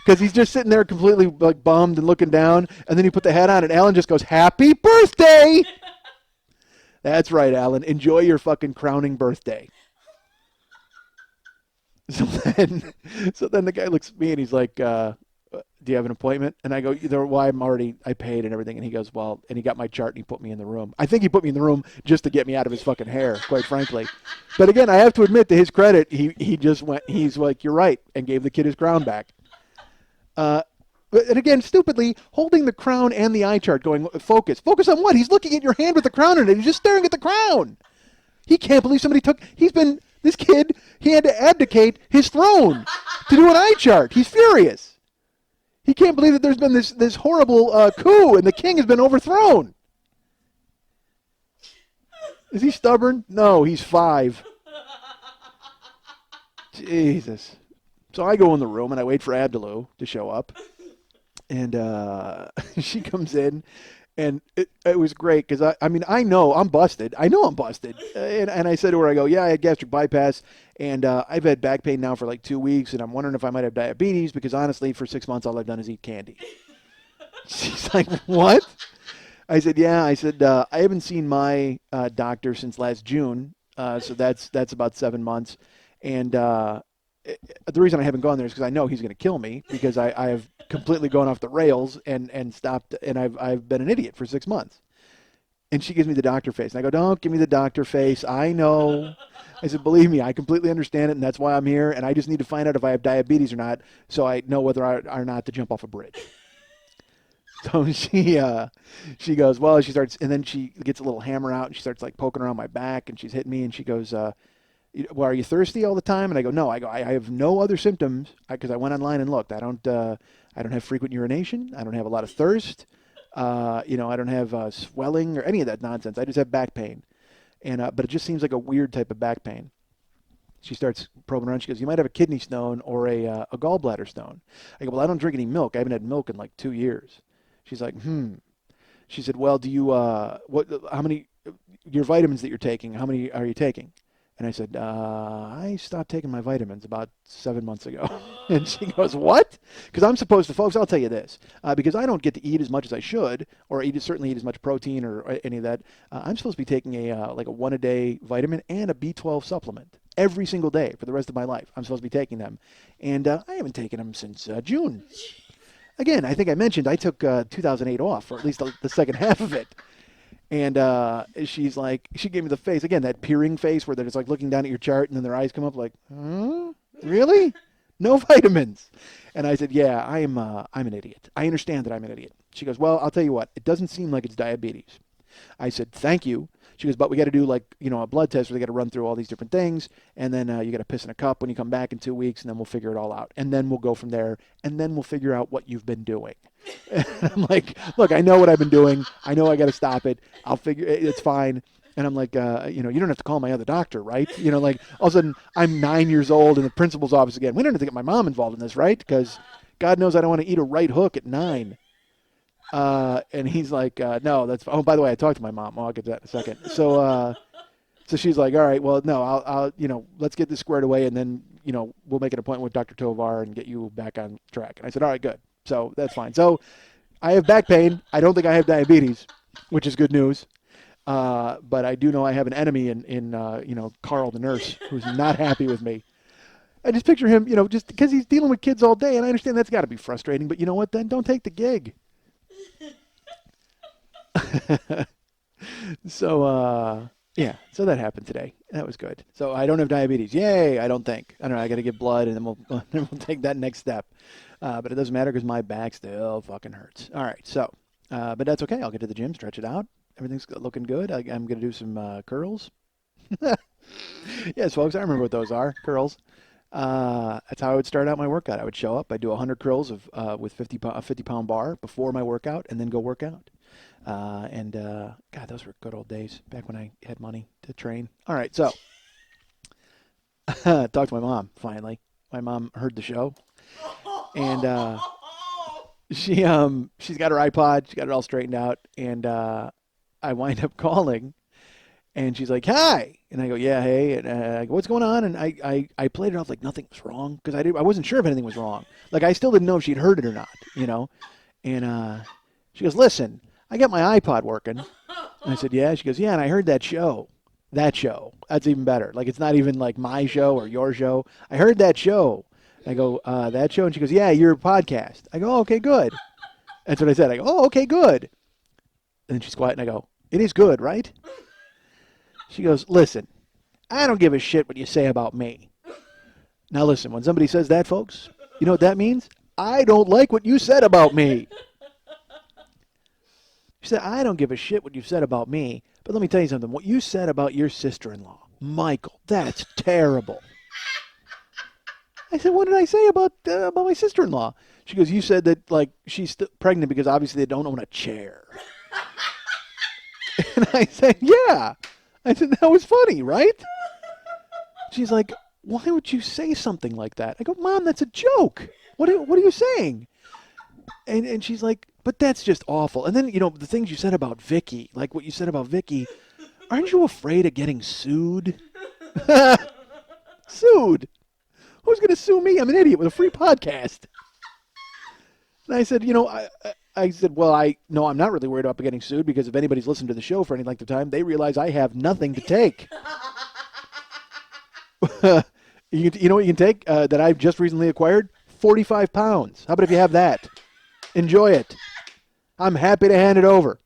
Because he's just sitting there completely like bummed and looking down, and then you put the hat on, and Alan just goes, happy birthday! That's right, Alan. Enjoy your fucking crowning birthday. So then the guy looks at me, and he's like, do you have an appointment? And I go, well, I paid and everything. And he goes, well, and he got my chart and he put me in the room. I think he put me in the room just to get me out of his fucking hair, quite frankly. But again, I have to admit, to his credit, he just went, he's like, you're right, and gave the kid his crown back. And again, stupidly, holding the crown and the eye chart going, focus. Focus on what? He's looking at your hand with the crown in it. He's just staring at the crown. He can't believe this kid, he had to abdicate his throne to do an eye chart. He's furious. He can't believe that there's been this horrible coup and the king has been overthrown. Is he stubborn? No, he's 5. Jesus. So I go in the room and I wait for Abdullah to show up. And she comes in. And it was great because, I know I'm busted. And I said to her, I go, yeah, I had gastric bypass. And I've had back pain now for like 2 weeks. And I'm wondering if I might have diabetes because, honestly, for 6 months, all I've done is eat candy. She's like, what? I said, yeah. I said, I haven't seen my doctor since last June. So that's about 7 months. And the reason I haven't gone there is because I know he's going to kill me because I have completely gone off the rails and stopped, and I've been an idiot for 6 months. And she gives me the doctor face. And I go, don't give me the doctor face. I know. I said, believe me, I completely understand it, and that's why I'm here, and I just need to find out if I have diabetes or not so I know whether or not to jump off a bridge. So she goes, well, she starts, and then she gets a little hammer out, and she starts like poking around my back, and she's hitting me, and she goes, well, are you thirsty all the time? And I go, no. I have no other symptoms because I went online and looked. I don't have frequent urination. I don't have a lot of thirst. I don't have swelling or any of that nonsense. I just have back pain, but it just seems like a weird type of back pain. She starts probing around. She goes, you might have a kidney stone or a gallbladder stone. I go, well, I don't drink any milk. I haven't had milk in like 2 years. She's like, She said, well, do you, how many, your vitamins that you're taking, how many are you taking? And I said, I stopped taking my vitamins about 7 months ago. And she goes, what? Because I'm supposed to, folks, I'll tell you this, because I don't get to eat as much as I should, or certainly eat as much protein or any of that. I'm supposed to be taking like a 1-a-day vitamin and a B12 supplement every single day for the rest of my life. I'm supposed to be taking them. And I haven't taken them since June. Again, I think I mentioned I took 2008 off, or at least the second half of it. And she's like, she gave me the face, again, that peering face where they're just like looking down at your chart and then their eyes come up like, huh? Really? No vitamins. And I said, yeah, I'm an idiot. I understand that I'm an idiot. She goes, well, I'll tell you what, it doesn't seem like it's diabetes. I said, thank you. She goes, but we got to do like, a blood test where they got to run through all these different things. And then you got to piss in a cup when you come back in 2 weeks, and then we'll figure it all out. And then we'll go from there. And then we'll figure out what you've been doing. And I'm like, look, I know what I've been doing. I know I got to stop it. I'll figure it's fine. And I'm like, you don't have to call my other doctor, right? Like all of a sudden I'm 9 years old in the principal's office again. We don't have to get my mom involved in this, right? Because God knows I don't want to eat a right hook at 9. And he's like, no, that's, oh, by the way, I talked to my mom. Well, I'll get to that in a second. So she's like, all right, well, no, I'll, let's get this squared away. And then, we'll make an appointment with Dr. Tovar and get you back on track. And I said, all right, good. So that's fine. So I have back pain. I don't think I have diabetes, which is good news. But I do know I have an enemy in Carl, the nurse, who's not happy with me. I just picture him, just because he's dealing with kids all day. And I understand that's got to be frustrating. But you know what, then? Don't take the gig. So that happened today. That was good. So I don't have diabetes. Yay, I don't think. I don't know, I got to get blood, and then we'll take that next step. But it doesn't matter because my back still fucking hurts. All right, so, but that's okay. I'll get to the gym, stretch it out. Everything's looking good. I'm going to do some curls. Yes, folks, I remember what those are, curls. That's how I would start out my workout. I would show up. I'd do 100 curls with a 50-pound bar before my workout, and then go work out. God, those were good old days back when I had money to train. All right, so talked to my mom finally. My mom heard the show, and she's got her iPod. She got it all straightened out, and I wind up calling, and she's like, "Hi," and I go, "Yeah, hey," and I go, "What's going on?" And I played it off like nothing was wrong because I wasn't sure if anything was wrong. Like I still didn't know if she'd heard it or not, And she goes, "Listen, I got my iPod working." And I said, "Yeah." She goes, "Yeah, and I heard that show. That show. That's even better. Like, it's not even like my show or your show. I heard that show." I go, "That show?" And she goes, "Yeah, your podcast." I go, "Oh, okay, good." That's what I said. I go, "Oh, okay, good." And then she's quiet, and I go, "It is good, right?" She goes, "Listen, I don't give a shit what you say about me." Now, listen, when somebody says that, folks, you know what that means? I don't like what you said about me. She said, "I don't give a shit what you've said about me, but let me tell you something. What you said about your sister-in-law, Michael, that's terrible." I said, "What did I say about my sister-in-law?" She goes, "You said that, like, she's pregnant because obviously they don't own a chair." And I said, "Yeah." I said, "That was funny, right?" She's like, "Why would you say something like that?" I go, "Mom, that's a joke. What are you saying?" And she's like, "But that's just awful." And then, the things you said about Vicky, like what you said about Vicky, aren't you afraid of getting sued? Sued? Who's going to sue me? I'm an idiot with a free podcast. And I said, I said, well, no, I'm not really worried about getting sued because if anybody's listened to the show for any length of time, they realize I have nothing to take. You know what you can take that I've just recently acquired? 45 pounds. How about if you have that? Enjoy it. I'm happy to hand it over.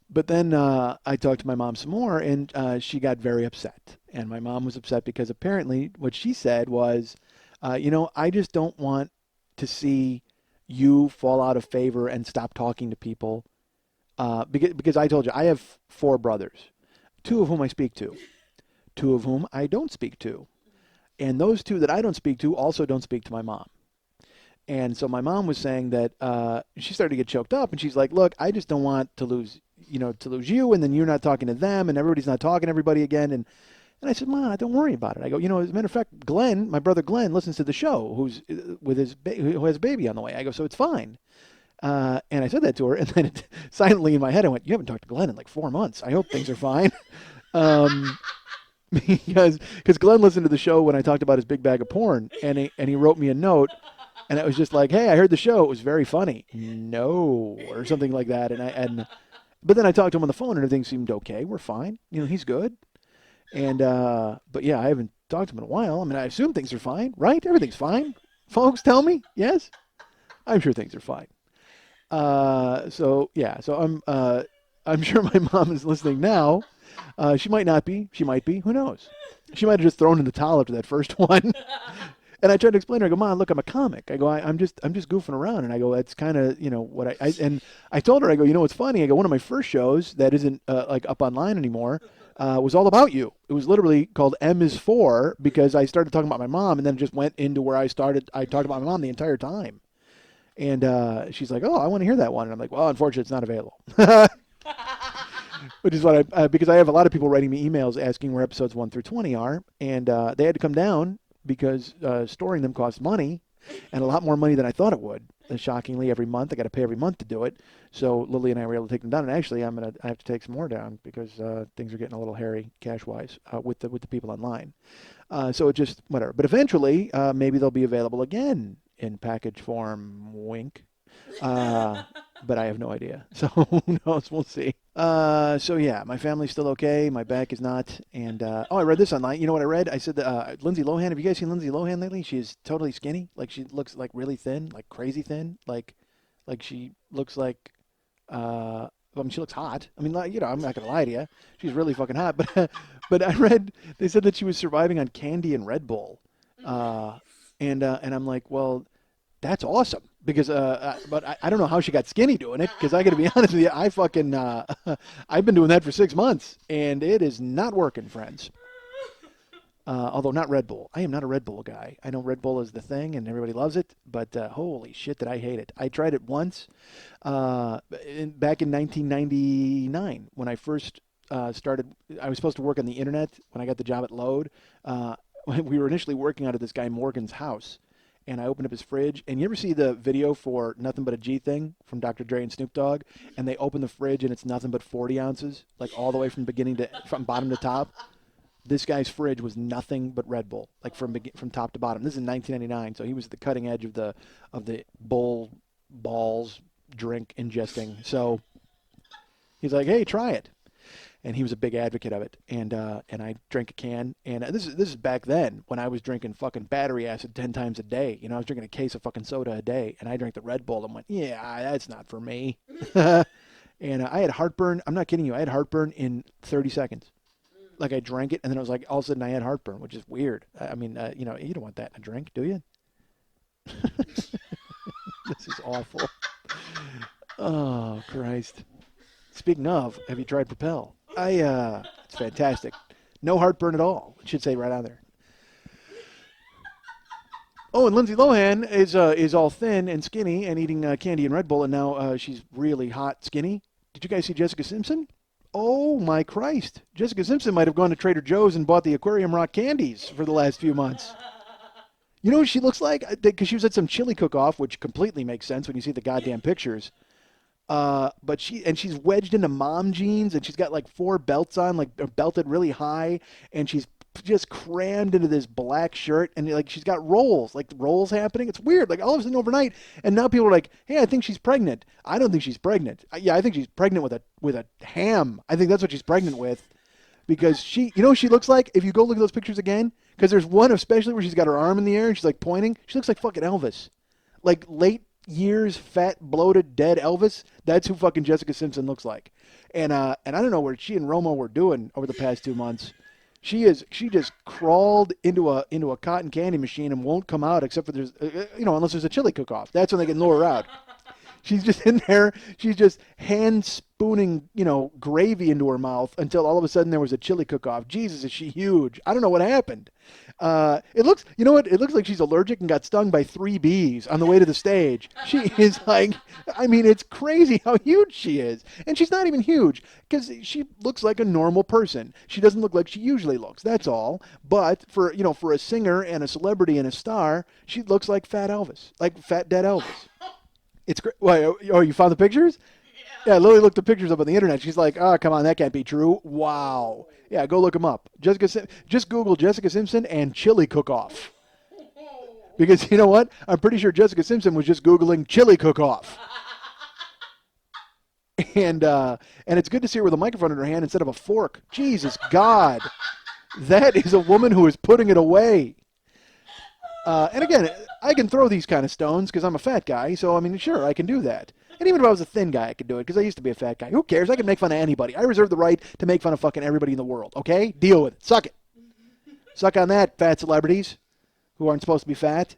But then I talked to my mom some more, and she got very upset. And my mom was upset because apparently what she said was, I just don't want to see you fall out of favor and stop talking to people. Because I told you, I have 4 brothers, 2 of whom I speak to, 2 of whom I don't speak to. And those 2 that I don't speak to also don't speak to my mom. And so my mom was saying that she started to get choked up, and she's like, "Look, I just don't want to lose to lose you, and then you're not talking to them, and everybody's not talking to everybody again. And I said, Ma, don't worry about it. I go, as a matter of fact, Glenn, my brother Glenn, listens to the show, who has a baby on the way. I go, so it's fine. And I said that to her, and then silently in my head, I went, you haven't talked to Glenn in like 4 months. I hope things are fine. Because Glenn listened to the show when I talked about his big bag of porn, and he wrote me a note, and it was just like, hey, I heard the show. It was very funny. No, or something like that. But then I talked to him on the phone, and everything seemed okay. We're fine. He's good. And but yeah, I haven't talked to him in a while. I mean, I assume things are fine, right? Everything's fine. Folks, tell me. Yes, I'm sure things are fine. So I'm sure my mom is listening now. She might not be. She might be. Who knows? She might have just thrown in the towel after that first one. And I tried to explain to her, I go, Mom, look, I'm a comic. I go, I'm just goofing around. And I go, that's kind of, what and I told her, I go, what's funny? I go, one of my first shows that isn't like up online anymore was all about you. It was literally called M is For, because I started talking about my mom, and then just went into where I talked about my mom the entire time. And she's like, oh, I want to hear that one. And I'm like, well, unfortunately, it's not available. Which is what because I have a lot of people writing me emails asking where episodes 1 through 20 are. And they had to come down because storing them costs money, and a lot more money than I thought it would. Shockingly, every month. I got to pay every month to do it. So Lily and I were able to take them down. And actually, I have to take some more down because things are getting a little hairy cash-wise with the people online. So it just, whatever. But eventually, maybe they'll be available again in package form, wink. But I have no idea. So who knows? We'll see. So yeah, my family's still okay. My back is not. And I read this online. You know what I read? I said that Lindsay Lohan. Have you guys seen Lindsay Lohan lately? She is totally skinny. Like she looks like really thin, like crazy thin. Like she looks like. She looks hot. I mean, I'm not gonna lie to you. She's really fucking hot. But I read they said that she was surviving on candy and Red Bull. And I'm like, well, that's awesome. Because, but I don't know how she got skinny doing it. Because I got to be honest with you, I've been doing that for 6 months, and it is not working, friends. Although not Red Bull. I am not a Red Bull guy. I know Red Bull is the thing, and everybody loves it. But holy shit, did I hate it? I tried it once, back in 1999 when I first started. I was supposed to work on the internet when I got the job at Load. We were initially working out of this guy Morgan's house. And I opened up his fridge. And you ever see the video for Nothing But a G Thing from Dr. Dre and Snoop Dogg? And they open the fridge and it's nothing but 40 ounces, like all the way from bottom to top. This guy's fridge was nothing but Red Bull, like from top to bottom. This is in 1999, so he was at the cutting edge of the balls drink ingesting. So he's like, hey, try it. And he was a big advocate of it, and I drank a can, and this is back then when I was drinking fucking battery acid 10 times a day. I was drinking a case of fucking soda a day, and I drank the Red Bull and went, yeah, that's not for me. And I had heartburn. I'm not kidding you. I had heartburn in 30 seconds. Like I drank it, and then it was like all of a sudden I had heartburn, which is weird. I mean, you don't want that in a drink, do you? This is awful. Oh Christ. Speaking of, have you tried Propel? It's fantastic. No heartburn at all. It should say right on there. Oh, and Lindsay Lohan is all thin and skinny and eating candy and Red Bull, and now she's really hot skinny. Did you guys see Jessica Simpson? Oh my Christ! Jessica Simpson might have gone to Trader Joe's and bought the Aquarium Rock candies for the last few months. You know what she looks like? Because she was at some chili cook-off, which completely makes sense when you see the goddamn pictures. But she's wedged into mom jeans, and she's got like 4 belts on, like belted really high, and she's just crammed into this black shirt, and like she's got rolls happening. It's weird, like all of a sudden overnight, and now people are like, hey, I think she's pregnant. I don't think she's pregnant. Yeah, I think she's pregnant with a ham. I think that's what she's pregnant with, because she looks like, if you go look at those pictures again, because there's one especially where she's got her arm in the air and she's like pointing. She looks like fucking Elvis, like late years fat bloated dead Elvis. That's who fucking Jessica Simpson looks like. And I don't know what she and Romo were doing over the past 2 months. She just crawled into a cotton candy machine and won't come out except for unless there's a chili cook-off. That's when they can lure her out. She's just in there. She's just hand spooning, gravy into her mouth until all of a sudden there was a chili cook-off. Jesus, is she huge? I don't know what happened. It looks, you know what? It looks like she's allergic and got stung by 3 bees on the way to the stage. She is like, I mean, it's crazy how huge she is. And she's not even huge because she looks like a normal person. She doesn't look like she usually looks. That's all. But for a singer and a celebrity and a star, she looks like Fat Elvis, like Fat Dead Elvis. It's great. Why? Oh, you found the pictures? Yeah, Lily looked the pictures up on the internet. She's like, oh, come on, that can't be true. Wow. Yeah, go look them up. Just Google Jessica Simpson and chili cook-off. Because you know what? I'm pretty sure Jessica Simpson was just Googling chili cook-off. And it's good to see her with a microphone in her hand instead of a fork. Jesus God. That is a woman who is putting it away. And again, I can throw these kind of stones because I'm a fat guy. So, I mean, sure, I can do that. And even if I was a thin guy, I could do it because I used to be a fat guy. Who cares? I can make fun of anybody. I reserve the right to make fun of fucking everybody in the world, okay? Deal with it. Suck it. Suck on that, fat celebrities who aren't supposed to be fat.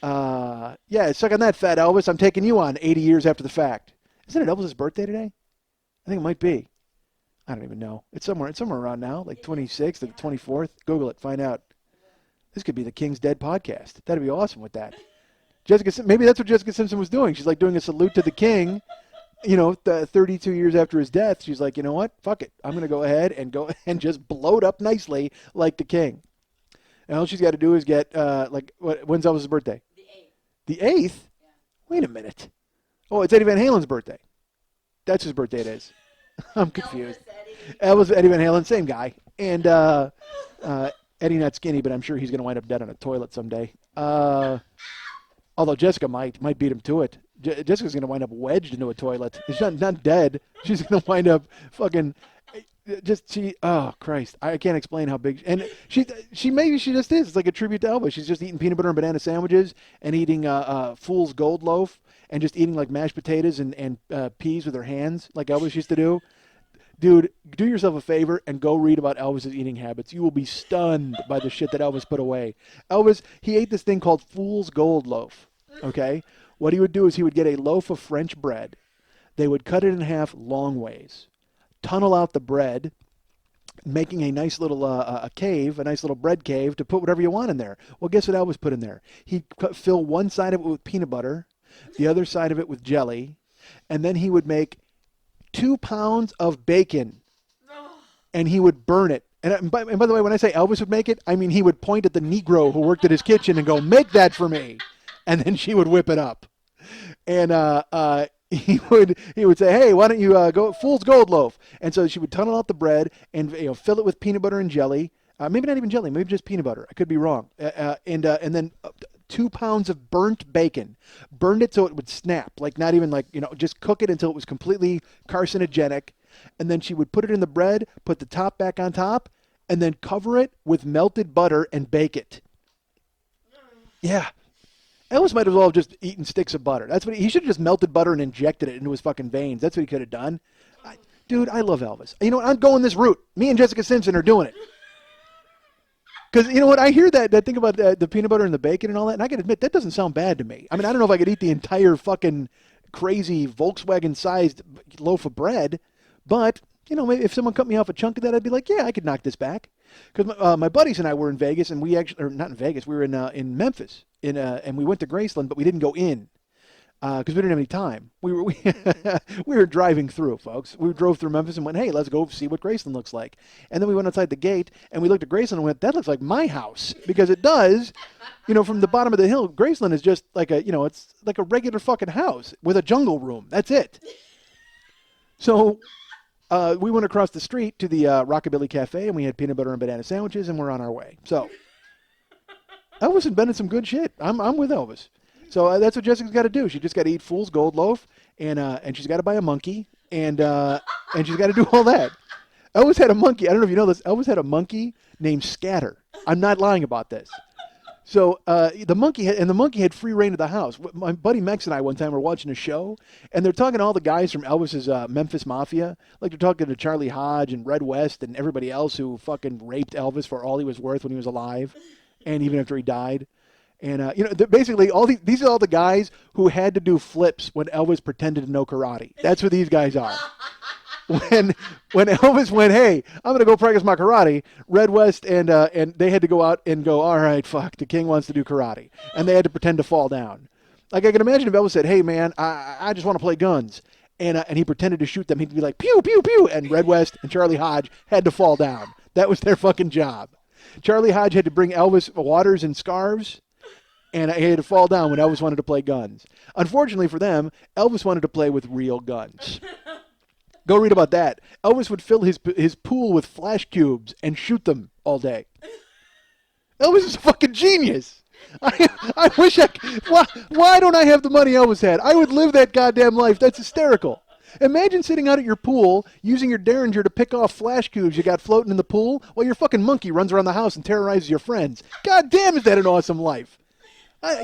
Yeah, suck on that, Fat Elvis. I'm taking you on 80 years after the fact. Isn't it Elvis's birthday today? I think it might be. I don't even know. It's somewhere around now, like 26th or the 24th. Google it. Find out. This could be the King's Dead podcast. That'd be awesome with that. Maybe that's what Jessica Simpson was doing. She's like doing a salute to the king, 32 years after his death. She's like, you know what? Fuck it. I'm going to go ahead and just blow it up nicely like the king. And all she's got to do is get, when's Elvis's birthday? The 8th. The 8th? Yeah. Wait a minute. Oh, it's Eddie Van Halen's birthday. That's whose birthday it is. I'm confused. Elvis, Eddie Van Halen, same guy. And Eddie not skinny, but I'm sure he's going to wind up dead on a toilet someday. Although Jessica might beat him to it. Jessica's going to wind up wedged into a toilet. She's not dead. She's going to wind up fucking oh Christ. I can't explain how big. And she just is. It's like a tribute to Elvis. She's just eating peanut butter and banana sandwiches and eating Fool's Gold Loaf and just eating like mashed potatoes and peas with her hands like Elvis used to do. Dude, do yourself a favor and go read about Elvis's eating habits. You will be stunned by the shit that Elvis put away. Elvis, he ate this thing called Fool's Gold Loaf, okay? What he would do is he would get a loaf of French bread. They would cut it in half long ways, tunnel out the bread, making a nice little a cave, a nice little bread cave to put whatever you want in there. Well, guess what Elvis put in there? He'd fill one side of it with peanut butter, the other side of it with jelly, and then he would make 2 pounds of bacon, and he would burn it. And by the way, when I say Elvis would make it, I mean he would point at the Negro who worked at his kitchen and go, make that for me. And then she would whip it up. And he would say, hey, why don't you go Fool's Gold Loaf? And so she would tunnel out the bread and fill it with peanut butter and jelly. Maybe not even jelly, maybe just peanut butter. I could be wrong. And then 2 pounds of burnt bacon. Burned it so it would snap, like not even just cook it until it was completely carcinogenic. And then she would put it in the bread, put the top back on top, and then cover it with melted butter and bake it. Yeah. Elvis might as well have just eaten sticks of butter. That's what he should have just melted butter and injected it into his fucking veins. That's what he could have done. Dude, I love Elvis. You know what? I'm going this route. Me and Jessica Simpson are doing it. Because, you know what, I hear that thing about the peanut butter and the bacon and all that, and I can admit, that doesn't sound bad to me. I mean, I don't know if I could eat the entire fucking crazy Volkswagen-sized loaf of bread, but, maybe if someone cut me off a chunk of that, I'd be like, yeah, I could knock this back. Because my buddies and I were in Vegas, and we actually, or not in Vegas, we were in Memphis, and we went to Graceland, but we didn't go in. Because we didn't have any time. We were driving through, folks. We drove through Memphis and went, hey, let's go see what Graceland looks like. And then we went outside the gate, and we looked at Graceland and went, that looks like my house. Because it does. From the bottom of the hill, Graceland is just like it's like a regular fucking house with a jungle room. That's it. So we went across the street to the Rockabilly Cafe, and we had peanut butter and banana sandwiches, and we're on our way. So Elvis invented some good shit. I'm with Elvis. So that's what Jessica's got to do. She just got to eat Fool's Gold Loaf, and she's got to buy a monkey, and she's got to do all that. Elvis had a monkey. I don't know if you know this. Elvis had a monkey named Scatter. I'm not lying about this. So the monkey had free reign of the house. My buddy Mex and I one time were watching a show, and they're talking to all the guys from Elvis's Memphis Mafia. Like they're talking to Charlie Hodge and Red West and everybody else who fucking raped Elvis for all he was worth when he was alive, and even after he died. And basically these are all the guys who had to do flips when Elvis pretended to know karate. That's who these guys are. When Elvis went, hey, I'm gonna go practice my karate, Red West and they had to go out and go, all right, fuck, the king wants to do karate, and they had to pretend to fall down. Like I can imagine if Elvis said, hey man, I just want to play guns, and he pretended to shoot them, he'd be like pew pew pew, and Red West and Charlie Hodge had to fall down. That was their fucking job. Charlie Hodge had to bring Elvis waters and scarves. And he had to fall down when Elvis wanted to play guns. Unfortunately for them, Elvis wanted to play with real guns. Go read about that. Elvis would fill his pool with flash cubes and shoot them all day. Elvis is a fucking genius. I wish why don't I have the money Elvis had? I would live that goddamn life. That's hysterical. Imagine sitting out at your pool using your Derringer to pick off flash cubes you got floating in the pool while your fucking monkey runs around the house and terrorizes your friends. God damn, is that an awesome life?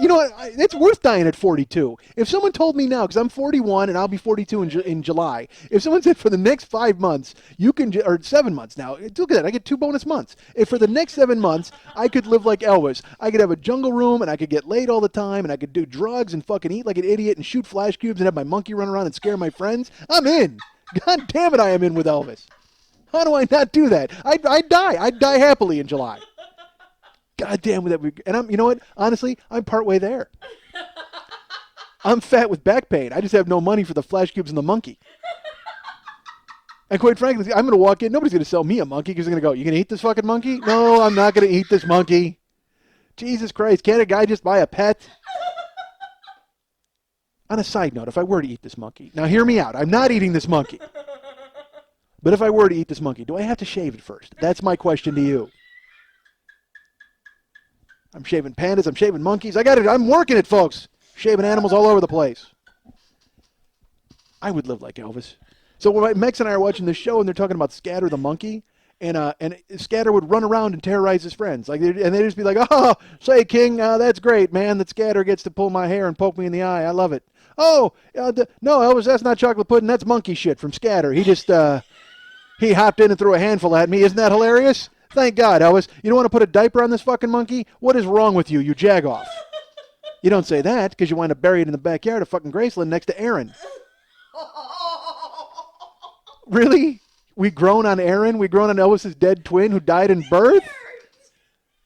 You know what? It's worth dying at 42. If someone told me now, because I'm 41 and I'll be 42 in July, if someone said for the next 5 months, you can, or 7 months now, look at that, I get 2 bonus months. If for the next 7 months, I could live like Elvis, I could have a jungle room and I could get laid all the time and I could do drugs and fucking eat like an idiot and shoot flash cubes and have my monkey run around and scare my friends, I'm in. God damn it, I am in with Elvis. How do I not do that? I'd die happily in July. God damn with that. And you know what? Honestly, I'm partway there. I'm fat with back pain. I just have no money for the flash cubes and the monkey. And quite frankly, I'm going to walk in. Nobody's going to sell me a monkey because they're going to go, you going to eat this fucking monkey? No, I'm not going to eat this monkey. Jesus Christ. Can't a guy just buy a pet? On a side note, if I were to eat this monkey, now hear me out. I'm not eating this monkey. But if I were to eat this monkey, do I have to shave it first? That's my question to you. I'm shaving pandas. I'm shaving monkeys. I got it. I'm working it, folks. Shaving animals all over the place. I would live like Elvis. So when Mex and I are watching this show and they're talking about Scatter the monkey, and Scatter would run around and terrorize his friends, and they'd just be like, "Oh, say King, that's great, man. That Scatter gets to pull my hair and poke me in the eye. I love it." Oh, no, Elvis, that's not chocolate pudding. That's monkey shit from Scatter. He just he hopped in and threw a handful at me. Isn't that hilarious? Thank God, Elvis. You don't want to put a diaper on this fucking monkey? What is wrong with you, you jagoff? You don't say that because you wind up buried in the backyard of fucking Graceland next to Aaron. Really? We groan on Aaron? We groan on Elvis's dead twin who died in birth?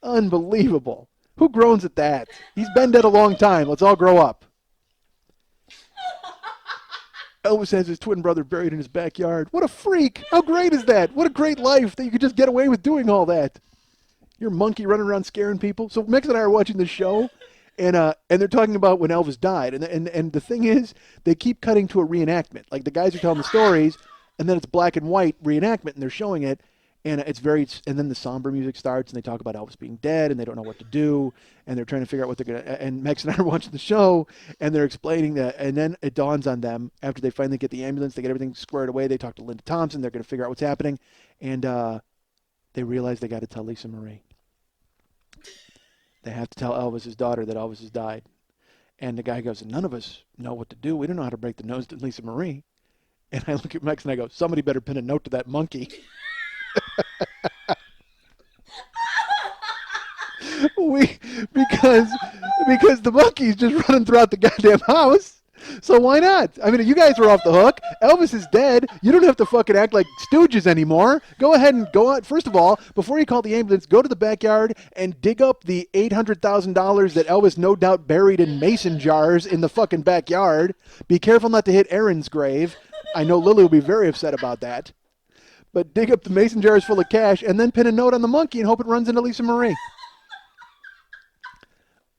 Unbelievable. Who groans at that? He's been dead a long time. Let's all grow up. Elvis has his twin brother buried in his backyard. What a freak. How great is that? What a great life that you could just get away with doing all that. Your monkey running around scaring people. So Mix and I are watching the show, and they're talking about when Elvis died. And the thing is, they keep cutting to a reenactment. Like the guys are telling the stories, and then it's black and white reenactment, and they're showing it. And and then the somber music starts, and they talk about Elvis being dead, and they don't know what to do, and they're trying to figure out what they're going to, and Max and I are watching the show, and they're explaining that, and then it dawns on them, after they finally get the ambulance, they get everything squared away, they talk to Linda Thompson, they're going to figure out what's happening, and they realize they got to tell Lisa Marie. They have to tell Elvis's daughter that Elvis has died. And the guy goes, none of us know what to do. We don't know how to break the news to Lisa Marie. And I look at Max and I go, somebody better pin a note to that monkey. because the monkey's just running throughout the goddamn house. So why not? I mean, you guys were off the hook. Elvis is dead. You don't have to fucking act like stooges anymore. Go ahead and go out. First of all, before you call the ambulance, go to the backyard and dig up the $800,000 that Elvis no doubt buried in mason jars in the fucking backyard. Be careful not to hit Aaron's grave. I know Lily will be very upset about that. But dig up the mason jars full of cash and then pin a note on the monkey and hope it runs into Lisa Marie.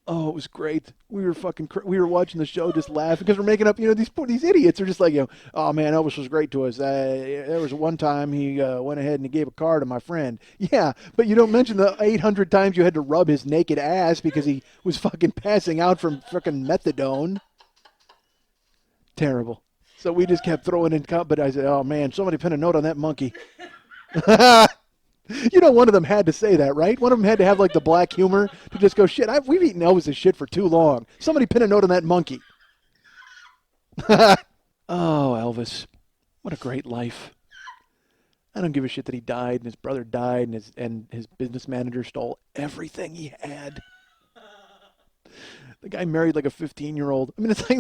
Oh, it was great. We were watching the show just laughing because we're making up, these idiots are just like, oh man, Elvis was great to us. There was one time he went ahead and he gave a car to my friend. Yeah, but you don't mention the 800 times you had to rub his naked ass because he was fucking passing out from fucking methadone. Terrible. So we just kept throwing in, but I said, oh man, somebody pin a note on that monkey. One of them had to say that, right? One of them had to have like the black humor to just go, shit, we've eaten Elvis's shit for too long. Somebody pin a note on that monkey. Oh, Elvis. What a great life. I don't give a shit that he died and his brother died and his business manager stole everything he had. The guy married like a 15-year-old. I mean, it's like,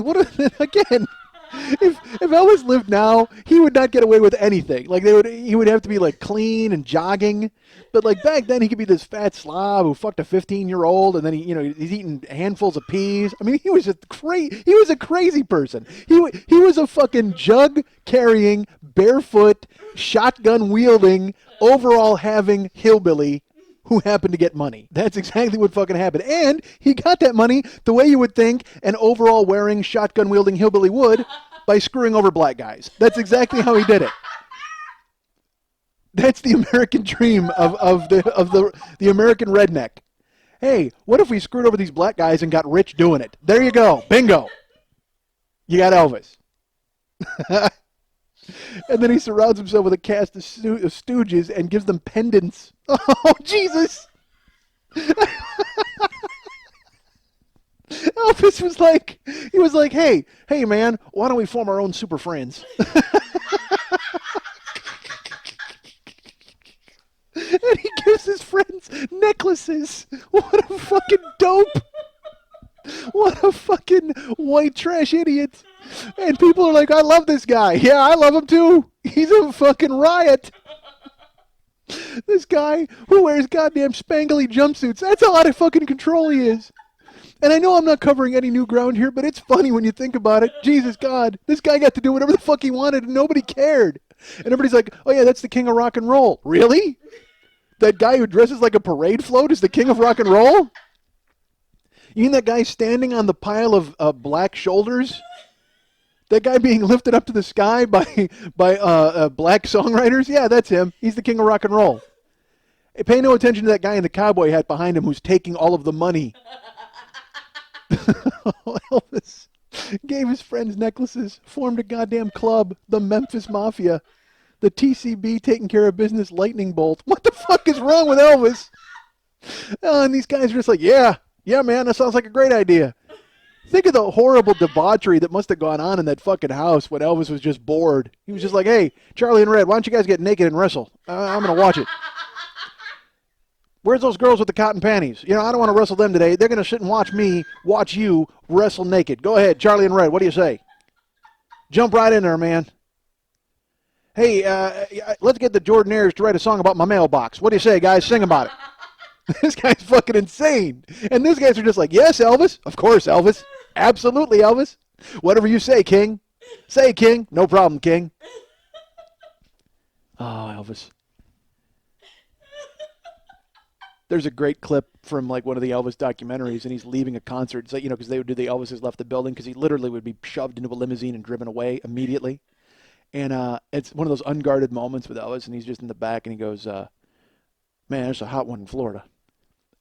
again, if Elvis lived now, he would not get away with anything. Like he would have to be like clean and jogging. But like back then, he could be this fat slob who fucked a 15-year-old, and then he's eating handfuls of peas. I mean, he was just crazy. He was a crazy person. He was a fucking jug carrying, barefoot, shotgun wielding, overall having hillbilly who happened to get money. That's exactly what fucking happened. And he got that money the way you would think an overall wearing, shotgun wielding hillbilly would, by screwing over black guys. That's exactly how he did it. That's the American dream of the American redneck. Hey, what if we screwed over these black guys and got rich doing it? There you go. Bingo. You got Elvis. And then he surrounds himself with a cast of stooges and gives them pendants. Oh, Jesus. Elvis was like, hey, man, why don't we form our own super friends? And he gives his friends necklaces. What a fucking dope. What a fucking white trash idiot. And people are like, I love this guy. Yeah, I love him too. He's a fucking riot. This guy who wears goddamn spangly jumpsuits. That's how out of fucking control he is. And I know I'm not covering any new ground here, but it's funny when you think about it. Jesus God, this guy got to do whatever the fuck he wanted and nobody cared. And everybody's like, oh yeah, that's the king of rock and roll. Really? That guy who dresses like a parade float is the king of rock and roll? You mean that guy standing on the pile of black shoulders? That guy being lifted up to the sky by black songwriters? Yeah, that's him. He's the king of rock and roll. Hey, pay no attention to that guy in the cowboy hat behind him who's taking all of the money. Elvis gave his friends necklaces, formed a goddamn club, the Memphis Mafia, the TCB taking care of business lightning bolt. What the fuck is wrong with Elvis? And these guys are just like, yeah, man, that sounds like a great idea. Think of the horrible debauchery that must have gone on in that fucking house when Elvis was just bored. He was just like, hey, Charlie and Red, why don't you guys get naked and wrestle? I'm going to watch it. Where's those girls with the cotton panties? I don't want to wrestle them today. They're going to sit and watch me, watch you wrestle naked. Go ahead, Charlie and Red, what do you say? Jump right in there, man. Hey, let's get the Jordanaires to write a song about my mailbox. What do you say, guys? Sing about it. This guy's fucking insane. And these guys are just like, yes, Elvis. Of course, Elvis. Absolutely, Elvis. Whatever you say, King. Say, King. No problem, King. Oh, Elvis. There's a great clip from like one of the Elvis documentaries, and he's leaving a concert. It's like, because they would do the Elvis has left the building, because he literally would be shoved into a limousine and driven away immediately. And it's one of those unguarded moments with Elvis, and he's just in the back, and he goes, man, there's a hot one in Florida.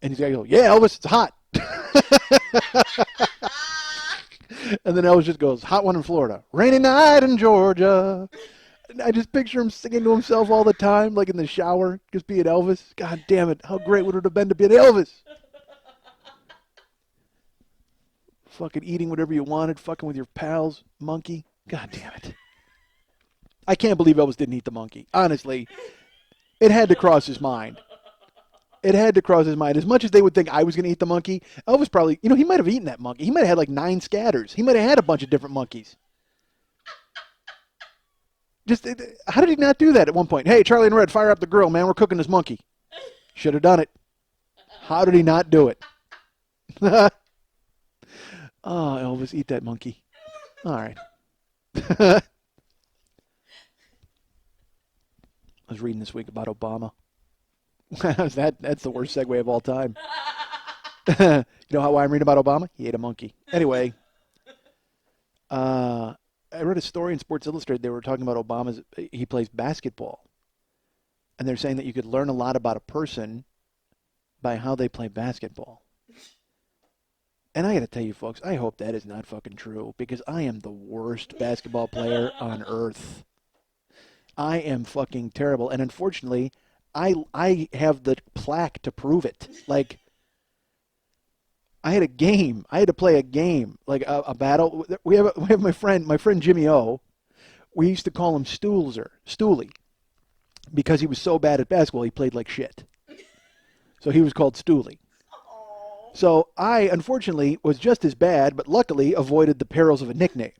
And he's going to go, yeah, Elvis, it's hot. And then Elvis just goes, hot one in Florida. Rainy night in Georgia. And I just picture him singing to himself all the time, like in the shower, just being Elvis. God damn it, how great would it have been to be an Elvis? Fucking eating whatever you wanted, fucking with your pals, monkey. God damn it. I can't believe Elvis didn't eat the monkey. Honestly, it had to cross his mind. It had to cross his mind. As much as they would think I was going to eat the monkey, Elvis probably, he might have eaten that monkey. He might have had like 9 scatters. He might have had a bunch of different monkeys. How did he not do that at one point? Hey, Charlie and Red, fire up the grill, man. We're cooking this monkey. Should have done it. How did he not do it? Oh, Elvis, eat that monkey. All right. I was reading this week about Obama. That's the worst segue of all time. You know why I'm reading about Obama? He ate a monkey. Anyway, I read a story in Sports Illustrated. They were talking about he plays basketball. And they're saying that you could learn a lot about a person by how they play basketball. And I got to tell you, folks, I hope that is not fucking true, because I am the worst basketball player on earth. I am fucking terrible. And unfortunately, I have the plaque to prove it. Like, I had a game. I had to play a game, like a battle. We have my friend Jimmy O. We used to call him Stoolie, because he was so bad at basketball, he played like shit. So he was called Stoolie. So I, unfortunately, was just as bad, but luckily avoided the perils of a nickname.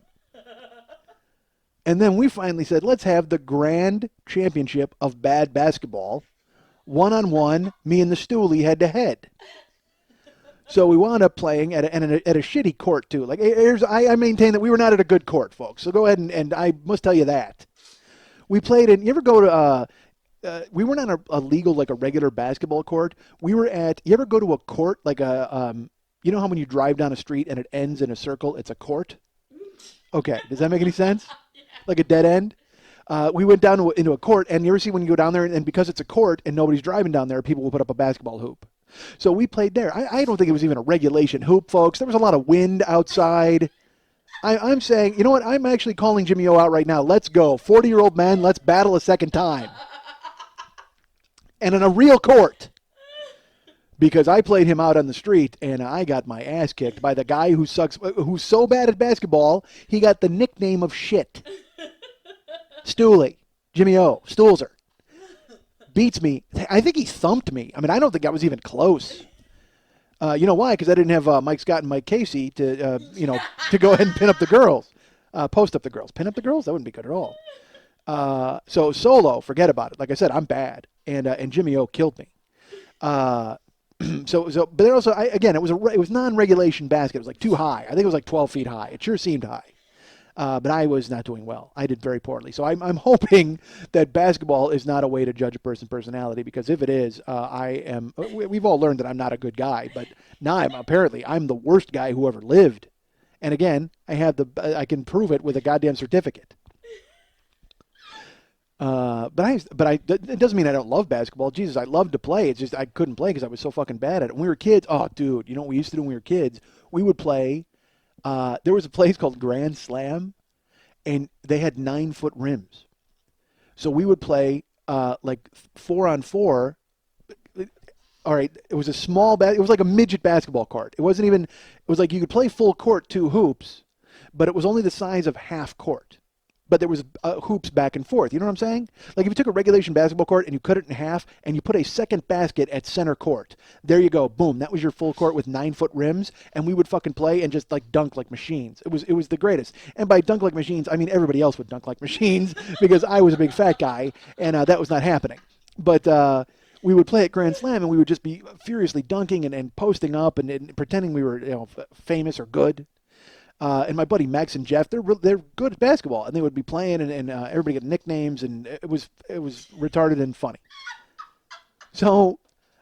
And then we finally said, let's have the grand championship of bad basketball, one-on-one, me and the Stoolie head-to-head. So we wound up playing at a shitty court, too. Like, I maintain that we were not at a good court, folks. So go ahead and I must tell you that. We played in, you ever go to, we weren't on a legal, like a regular basketball court. We were at, you ever go to a court, like you know how when you drive down a street and it ends in a circle, it's a court? Okay, does that make any sense? Like a dead end? We went down into a court, and you ever see when you go down there, and because it's a court and nobody's driving down there, people will put up a basketball hoop. So we played there. I don't think it was even a regulation hoop, folks. There was a lot of wind outside. I'm saying, you know what? I'm actually calling Jimmy O out right now. Let's go. 40-year-old men, let's battle a second time. And in a real court. Because I played him out on the street, and I got my ass kicked by the guy who's so bad at basketball, he got the nickname of shit. Stoolie. Jimmy O. Stoolzer. Beats me. I think he thumped me. I mean, I don't think I was even close. You know why? Because I didn't have Mike Scott and Mike Casey to, to go ahead and pin up the girls. Post up the girls. Pin up the girls? That wouldn't be good at all. So solo, forget about it. Like I said, I'm bad. And Jimmy O killed me. But then also, it was non-regulation basket. It was like too high. I think it was like 12 feet high. It sure seemed high. But I was not doing well. I did very poorly. So I'm hoping that basketball is not a way to judge a person's personality, because if it is, we've all learned that I'm not a good guy, but now I'm the worst guy who ever lived. And again, I can prove it with a goddamn certificate. It doesn't mean I don't love basketball. Jesus, I love to play. It's just I couldn't play because I was so fucking bad at it. When we were kids, oh, dude, you know what we used to do when we were kids? We would play. There was a place called Grand Slam, and they had 9-foot rims. So we would play like 4-on-4. All right, it was a small it was like a midget basketball court. It was like you could play full court 2 hoops, but it was only the size of half court. But there was hoops back and forth. You know what I'm saying? Like if you took a regulation basketball court and you cut it in half and you put a second basket at center court, there you go. Boom. That was your full court with 9-foot rims, and we would fucking play and just like dunk like machines. It was the greatest. And by dunk like machines, I mean everybody else would dunk like machines because I was a big fat guy, and that was not happening. But we would play at Grand Slam, and we would just be furiously dunking and posting up and pretending we were famous or good. And my buddy Max and Jeff, they're good at basketball, and they would be playing, and everybody get nicknames, and it was retarded and funny. So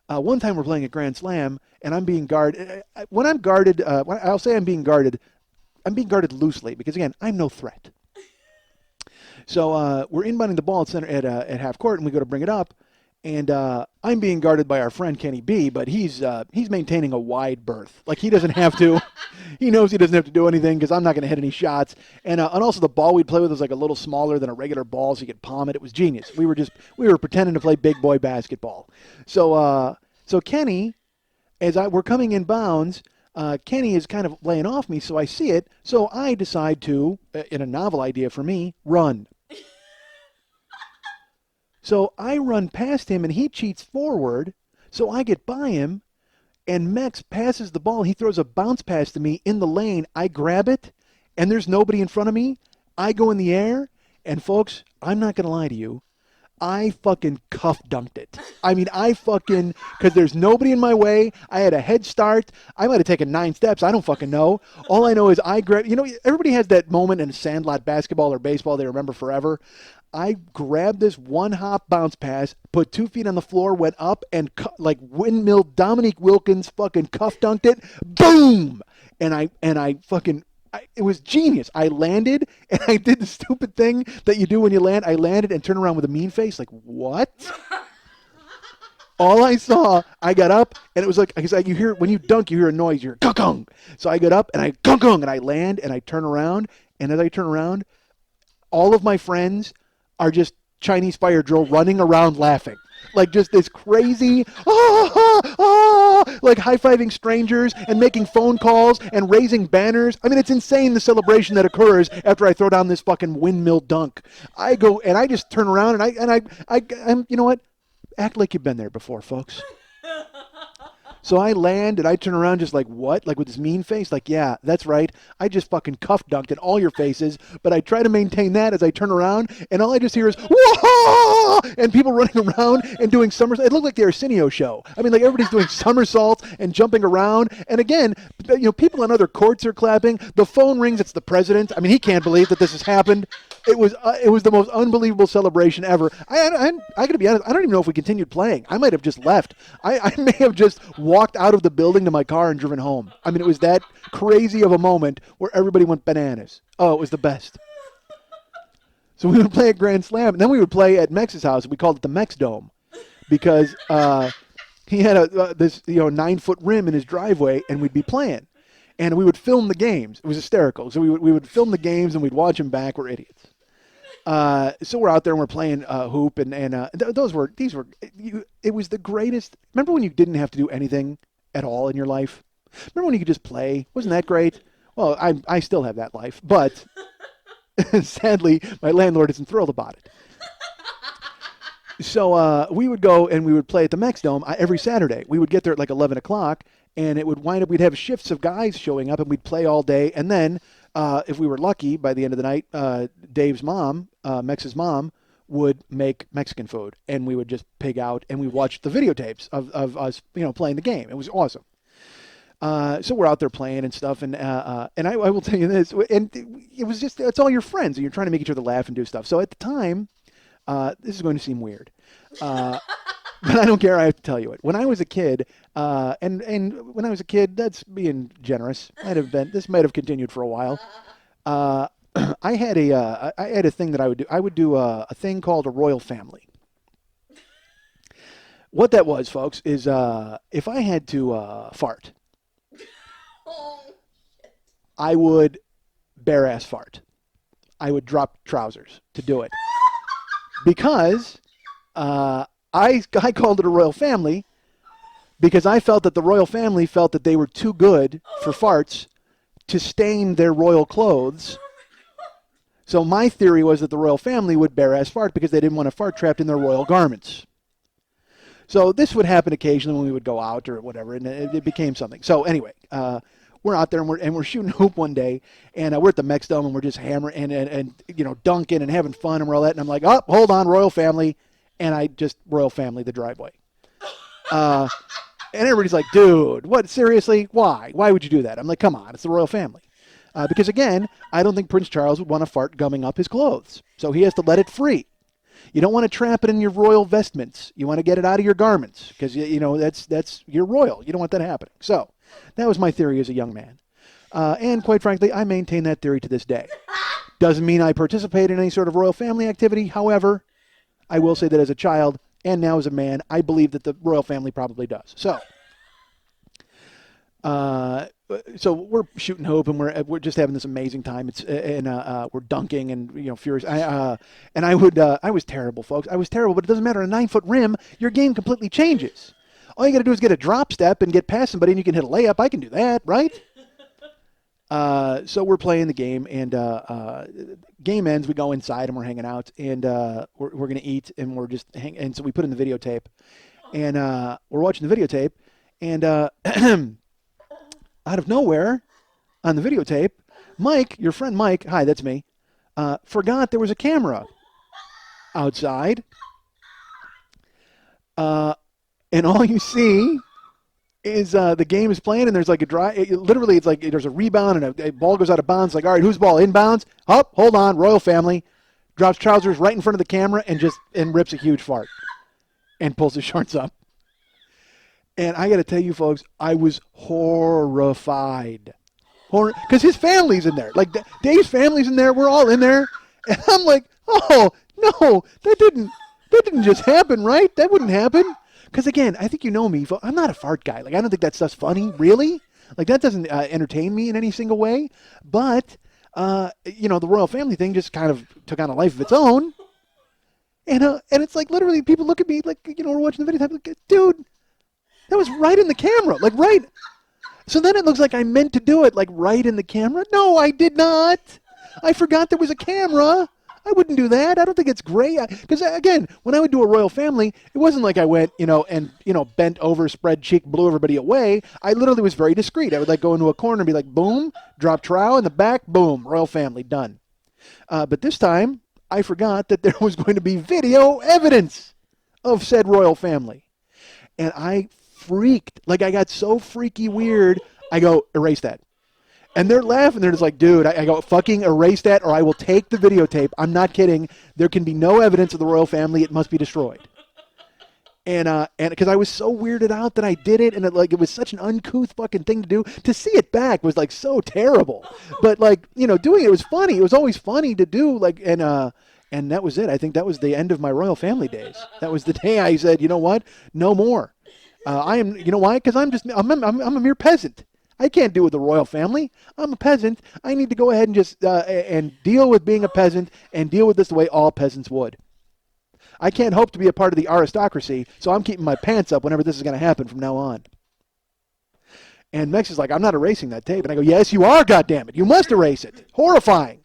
one time we're playing at Grand Slam, and I'm being guarded. When I'm guarded, I'll say I'm being guarded loosely because again, I'm no threat. So we're inbounding the ball at center at half court, and we go to bring it up. And I'm being guarded by our friend Kenny B, but he's maintaining a wide berth. Like he doesn't have to. He knows he doesn't have to do anything because I'm not going to hit any shots. And also the ball we'd play with was like a little smaller than a regular ball, so you could palm it. It was genius. We were pretending to play big boy basketball. So Kenny, we're coming in bounds, Kenny is kind of laying off me, so I see it. So I decide to, in a novel idea for me, run. So I run past him, and he cheats forward, so I get by him, and Max passes the ball. He throws a bounce pass to me in the lane. I grab it, and there's nobody in front of me. I go in the air, and folks, I'm not going to lie to you. I fucking cuff dunked it. I mean, because there's nobody in my way. I had a head start. I might have taken 9 steps. I don't fucking know. All I know is I grab, everybody has that moment in sandlot basketball or baseball they remember forever. I grabbed this one-hop bounce pass, put 2 feet on the floor, went up, and like windmill Dominique Wilkins fucking cuff dunked it. Boom! And I fucking... it was genius. I landed, and I did the stupid thing that you do when you land. I landed and turned around with a mean face, like, what? All I saw, I got up, and it was like, because you hear, when you dunk, you hear a noise, you hear, kung. So I got up, and I kung, and I land, and I turn around, and as I turn around, all of my friends are just Chinese fire drill running around laughing. Like just this crazy, like high-fiving strangers and making phone calls and raising banners. I mean, it's insane the celebration that occurs after I throw down this fucking windmill dunk. I go and I just turn around and I'm, you know what? Act like you've been there before, folks. So I land and I turn around just like, what? Like with this mean face? Like, yeah, that's right. I just fucking cuff dunked in all your faces, but I try to maintain that as I turn around, and all I just hear is, whoa! And people running around and doing somersaults. It looked like the Arsenio show. I mean, like everybody's doing somersaults and jumping around. And again, people in other courts are clapping. The phone rings. It's the president. I mean, he can't believe that this has happened. It was the most unbelievable celebration ever. I got to be honest, I don't even know if we continued playing. I might have just left. I may have just walked out of the building to my car and driven home. I mean, it was that crazy of a moment where everybody went bananas. Oh, it was the best. So we would play at Grand Slam, and then we would play at Mex's house. We called it the Mex Dome because he had this 9-foot rim in his driveway, and we'd be playing. And we would film the games. It was hysterical. So we would film the games, and we'd watch them back. We're idiots. So we're out there and we're playing hoop, and it was the greatest. Remember when you didn't have to do anything at all in your life? Remember when you could just play? Wasn't that great? Well, I still have that life, but sadly, my landlord isn't thrilled about it. So we would go and we would play at the Mex Dome every Saturday. We would get there at like 11 o'clock, and it would wind up, we'd have shifts of guys showing up, and we'd play all day, and then if we were lucky, by the end of the night, Dave's mom, Mex's mom, would make Mexican food, and we would just pig out, and we watched the videotapes of us, playing the game. It was awesome. So we're out there playing and stuff, and I will tell you this, and it was just, it's all your friends, and you're trying to make each other laugh and do stuff. So at the time, this is going to seem weird, but I don't care. I have to tell you it. When I was a kid, and when I was a kid, that's being generous. This might have continued for a while. I had a thing that I would do. I would do a thing called a royal family. What that was, folks, is if I had to fart, I would bare ass fart. I would drop trousers to do it because I called it a royal family because I felt that the royal family felt that they were too good for farts to stain their royal clothes. So my theory was that the royal family would bare ass fart because they didn't want to fart trapped in their royal garments. So this would happen occasionally when we would go out or whatever, and it became something. So anyway, we're out there and we're shooting hoop one day, and we're at the Mex Dome and we're just hammering and dunking and having fun and we're all that. And I'm like, oh, hold on, royal family, and I just royal family the driveway. And everybody's like, dude, what? Seriously? Why? Why would you do that? I'm like, come on, it's the royal family. Because again, I don't think Prince Charles would want to fart gumming up his clothes, so he has to let it free. You don't want to trap it in your royal vestments. You want to get it out of your garments because that's you're royal. You don't want that happening. So that was my theory as a young man, and quite frankly, I maintain that theory to this day. Doesn't mean I participate in any sort of royal family activity. However, I will say that as a child and now as a man, I believe that the royal family probably does. So we're shooting hoop and we're just having this amazing time. We're dunking and furious. I was terrible, folks. I was terrible, but it doesn't matter. A 9-foot rim, your game completely changes. All you got to do is get a drop step and get past somebody, and you can hit a layup. I can do that, right? So we're playing the game, and game ends. We go inside and we're hanging out, and we're gonna eat, and we're just and so we put in the videotape, and we're watching the videotape, and out of nowhere, on the videotape, Mike, your friend Mike, hi, that's me, forgot there was a camera outside, and all you see is the game is playing, and there's like literally it's like there's a rebound, and a ball goes out of bounds. Like, all right, whose ball? Inbounds? Oh, hold on, royal family. Drops trousers right in front of the camera and rips a huge fart and pulls his shorts up. And I got to tell you, folks, I was horrified. Because his family's in there. Like, Dave's family's in there. We're all in there. And I'm like, oh, no, that didn't just happen, right? That wouldn't happen. Because, again, I think you know me. I'm not a fart guy. Like, I don't think that stuff's funny, really. Like, that doesn't entertain me in any single way. But, the royal family thing just kind of took on a life of its own. And it's like, literally, people look at me like, we're watching the video. I'm like, dude, that was right in the camera. Like, right. So then it looks like I meant to do it, like, right in the camera. No, I did not. I forgot there was a camera. I wouldn't do that. I don't think it's great. Because, again, when I would do a royal family, it wasn't like I went, and, bent over, spread cheek, blew everybody away. I literally was very discreet. I would, go into a corner and be like, boom, drop trow in the back, boom, royal family, done. But this time, I forgot that there was going to be video evidence of said royal family. And I freaked. I got so freaky weird, I go, erase that. And they're laughing. They're just like, dude, I go, fucking erase that or I will take the videotape. I'm not kidding. There can be no evidence of the royal family. It must be destroyed. And because I was so weirded out that I did it, and it was such an uncouth fucking thing to do. To see it back was so terrible. But doing it was funny. It was always funny to do. And that was it. I think that was the end of my royal family days. That was the day I said, you know what? No more. I am. You know why? Because I'm a mere peasant. I can't deal with the royal family. I'm a peasant. I need to go ahead and just and deal with being a peasant and deal with this the way all peasants would. I can't hope to be a part of the aristocracy, so I'm keeping my pants up whenever this is going to happen from now on. And Mex is like, I'm not erasing that tape. And I go, yes, you are, goddammit. You must erase it. Horrifying.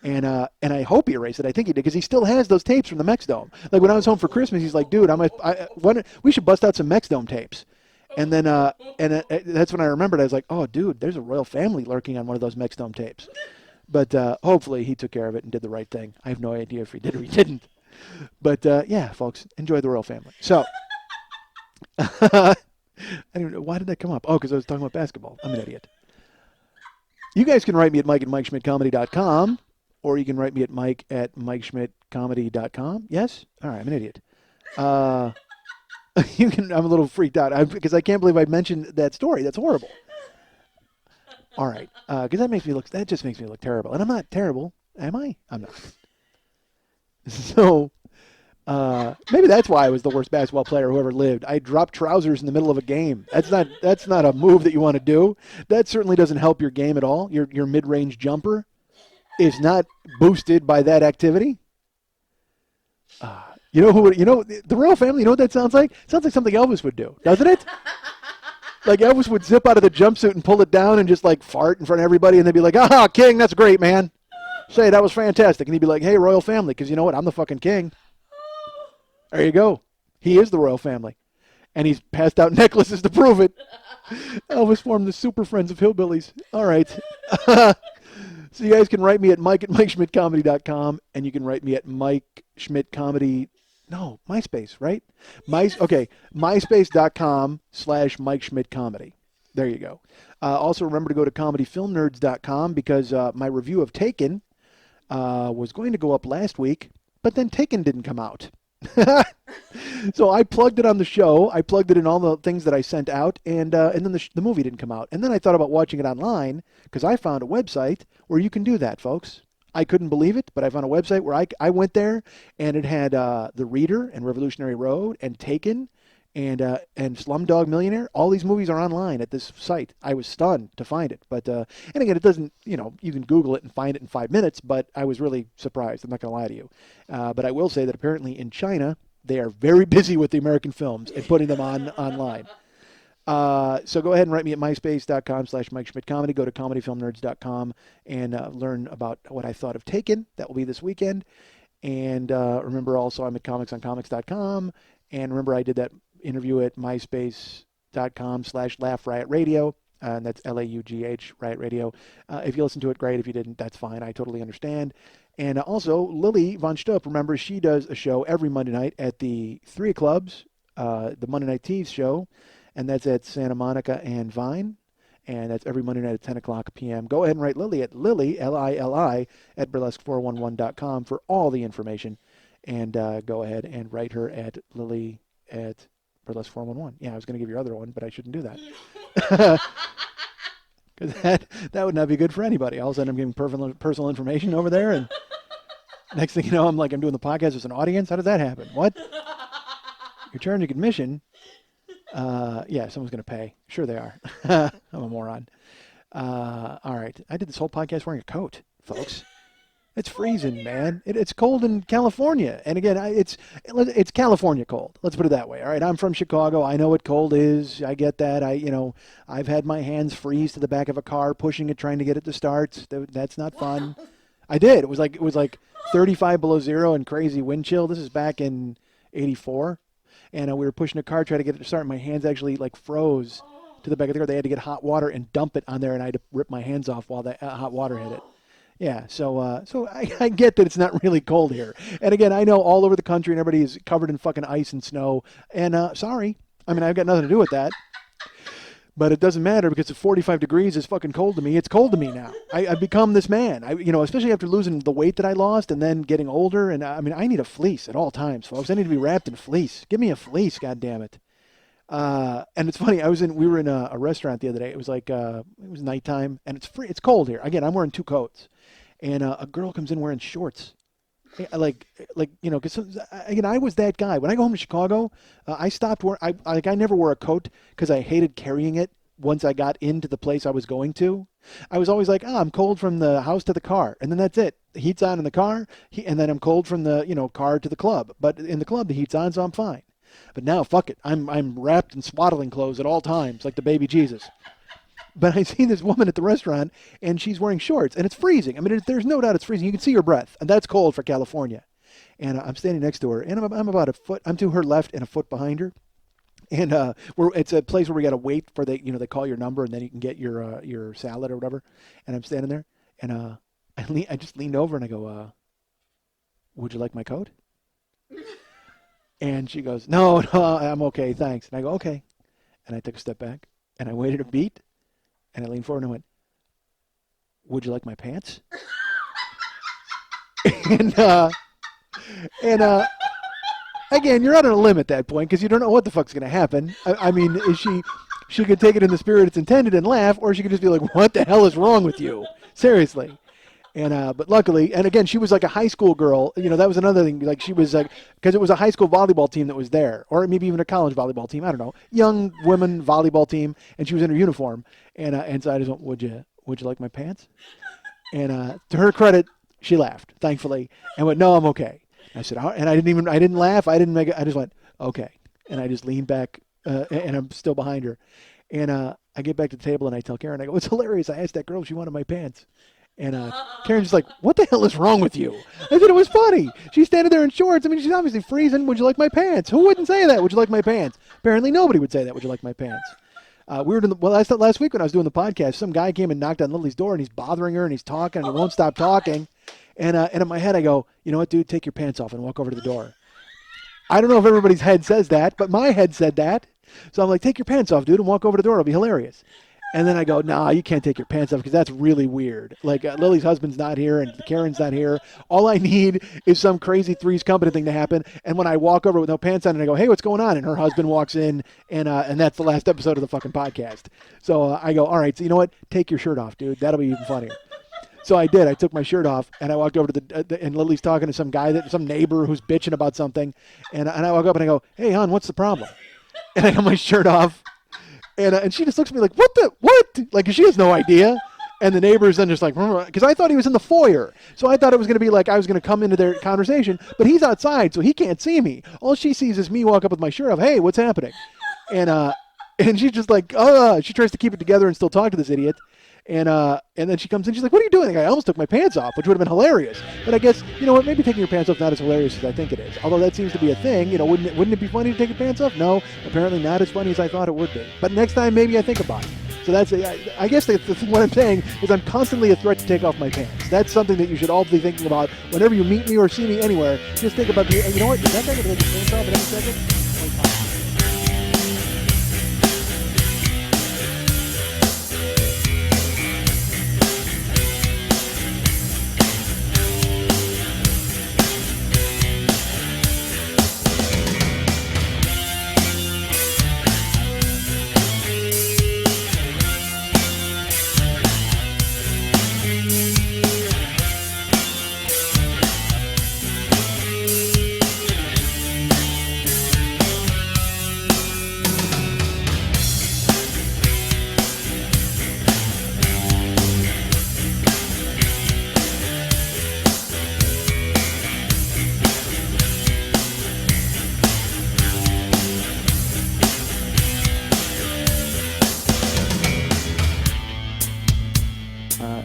And I hope he erased it. I think he did, because he still has those tapes from the Mex Dome. When I was home for Christmas, he's like, dude, we should bust out some Mex Dome tapes. And then that's when I remembered. I was like, oh, dude, there's a royal family lurking on one of those Mex Dome tapes. But hopefully he took care of it and did the right thing. I have no idea if he did or he didn't. But, yeah, folks, enjoy the royal family. So, I don't even know, why did that come up? Oh, because I was talking about basketball. I'm an idiot. You guys can write me at Mike at MikeSchmidtComedy.com, or you can write me at Mike at MikeSchmidtComedy.com. Yes? All right, I'm an idiot. I'm a little freaked out because I can't believe I mentioned that story. That's horrible. All right, because that just makes me look terrible. And I'm not terrible, am I? I'm not. So, maybe that's why I was the worst basketball player who ever lived. I dropped trousers in the middle of a game. That's not a move that you want to do. That certainly doesn't help your game at all. Your mid-range jumper is not boosted by that activity. The royal family, you know what that sounds like? It sounds like something Elvis would do, doesn't it? Like Elvis would zip out of the jumpsuit and pull it down and just fart in front of everybody, and they'd be like, "Ah, king, that's great, man. Say, that was fantastic." And he'd be like, "Hey, royal family, because you know what? I'm the fucking king." There you go. He is the royal family. And he's passed out necklaces to prove it. Elvis formed the Super Friends of Hillbillies. All right. So you guys can write me at Mike at MikeSchmidtComedy.com, and you can write me at Mike Schmidt Comedy. No, MySpace, right? MySpace.com/Mike Schmidt Comedy. There you go. Also, remember to go to ComedyFilmNerds.com because my review of Taken was going to go up last week, but then Taken didn't come out. So I plugged it on the show. I plugged it in all the things that I sent out, and then the movie didn't come out. And then I thought about watching it online because I found a website where you can do that, folks. I couldn't believe it, but I found a website where I went there, and it had The Reader and Revolutionary Road and Taken and Slumdog Millionaire. All these movies are online at this site. I was stunned to find it. But and again, it doesn't, you can Google it and find it in 5 minutes, but I was really surprised. I'm not going to lie to you. But I will say that apparently in China, they are very busy with the American films and putting them online. So go ahead and write me at myspace.com/Mike Schmidt Comedy. Go to comedyfilmnerds.com and learn about what I thought of Taken. That will be this weekend. And remember also I'm at comicsoncomics.com. And remember I did that interview at myspace.com/Laugh Riot Radio. And that's LAUGH, Riot Radio. If you listen to it, great. If you didn't, that's fine. I totally understand. And also, Lily Von Stupp, remember, she does a show every Monday night at the 3 Clubs, the Monday Night Tees show. And that's at Santa Monica and Vine. And that's every Monday night at 10 o'clock p.m. Go ahead and write Lily at Lily, Lili, at burlesque411.com for all the information. And go ahead and write her at Lily at burlesque411. Yeah, I was going to give your other one, but I shouldn't do that. Because that would not be good for anybody. All of a sudden I'm giving personal information over there, and next thing you know, I'm doing the podcast with an audience. How does that happen? What? Your terms and admission. Yeah, someone's going to pay. Sure they are. I'm a moron. All right. I did this whole podcast wearing a coat, folks. It's freezing, man. It's cold in California. And again, it's California cold. Let's put it that way. All right. I'm from Chicago. I know what cold is. I get that. I've had my hands freeze to the back of a car, pushing it, trying to get it to start. That's not fun. I did. It was like 35 below zero and crazy wind chill. This is back in 84. And we were pushing a car, trying to get it to start. And my hands actually like froze to the back of the car. They had to get hot water and dump it on there, and I had to rip my hands off while that hot water hit it. Yeah, so I get that it's not really cold here. And again, I know all over the country and everybody is covered in fucking ice and snow. And sorry, I mean, I've got nothing to do with that. But it doesn't matter because if 45 degrees is fucking cold to me, it's cold to me now. I've become this man. Especially after losing the weight that I lost and then getting older. And I mean, I need a fleece at all times, folks. I need to be wrapped in fleece. Give me a fleece, goddammit. And it's funny. We were in a restaurant the other day. It was like it was nighttime, and it's free. It's cold here. Again, I'm wearing 2 coats, and a girl comes in wearing shorts. Because again, I was that guy. When I go home to Chicago, I stopped wearing. I never wore a coat because I hated carrying it. Once I got into the place I was going to, I was always like, I'm cold from the house to the car, and then that's it. The heat's on in the car, and then I'm cold from the car to the club. But in the club, the heat's on, so I'm fine. But now, fuck it. I'm wrapped in swaddling clothes at all times, like the baby Jesus. But I see this woman at the restaurant, and she's wearing shorts, and it's freezing. I mean, there's no doubt it's freezing. You can see her breath, and that's cold for California. And I'm standing next to her, and I'm about a foot. I'm to her left and a foot behind her. And it's a place where we got to wait for they call your number, and then you can get your salad or whatever. And I'm standing there, and I just leaned over and I go, "Would you like my coat?" And she goes, no, I'm okay, thanks. And I go, okay. And I took a step back, and I waited a beat, and I leaned forward and I went, would you like my pants? and again, you're out on a limb at that point because you don't know what the fuck's going to happen. I mean, she could take it in the spirit it's intended and laugh, or she could just be like, what the hell is wrong with you? Seriously. And but luckily, and again, she was like a high school girl. That was another thing. Like she was like, because it was a high school volleyball team that was there, or maybe even a college volleyball team. I don't know, young women volleyball team, and she was in her uniform. And so I just went, would you like my pants? And to her credit, she laughed, thankfully, and went, no, I'm okay. I said, and I didn't laugh. I didn't make it. I just went, okay, and I just leaned back, and I'm still behind her. And I get back to the table and I tell Karen, I go, it's hilarious. I asked that girl if she wanted my pants. And Karen's just like, what the hell is wrong with you? I said, it was funny. She's standing there in shorts. I mean, she's obviously freezing. Would you like my pants? Who wouldn't say that? Would you like my pants? Apparently nobody would say that. Would you like my pants? We were last week when I was doing the podcast, some guy came and knocked on Lily's door, and he's bothering her, and he's talking, and he won't stop talking. And in my head, I go, you know what, dude? Take your pants off and walk over to the door. I don't know if everybody's head says that, but my head said that. So I'm like, take your pants off, dude, and walk over to the door. It'll be hilarious. And then I go, nah, you can't take your pants off because that's really weird. Like Lily's husband's not here and Karen's not here. All I need is some crazy Three's Company thing to happen. And when I walk over with no pants on and I go, hey, what's going on? And her husband walks in and that's the last episode of the fucking podcast. So I go, all right, so you know what? Take your shirt off, dude. That'll be even funnier. So I did. I took my shirt off and I walked over to and Lily's talking to some guy, some neighbor who's bitching about something. And I walk up and I go, hey, hon, what's the problem? And I got my shirt off. And she just looks at me like, what? Like, she has no idea. And the neighbors then just like, because I thought he was in the foyer. So I thought it was going to be like I was going to come into their conversation. But he's outside, so he can't see me. All she sees is me walk up with my shirt off. Hey, what's happening? And she's just like, she tries to keep it together and still talk to this idiot. And then she comes in, she's like, what are you doing? I almost took my pants off, which would have been hilarious. But I guess, you know what, maybe taking your pants off not as hilarious as I think it is. Although that seems to be a thing, wouldn't it be funny to take your pants off? No, apparently not as funny as I thought it would be. But next time, maybe I think about it. So that's, I guess what I'm saying is I'm constantly a threat to take off my pants. That's something that you should all be thinking about whenever you meet me or see me anywhere. Just think about, you know what, is that guy going to take his pants off in any second?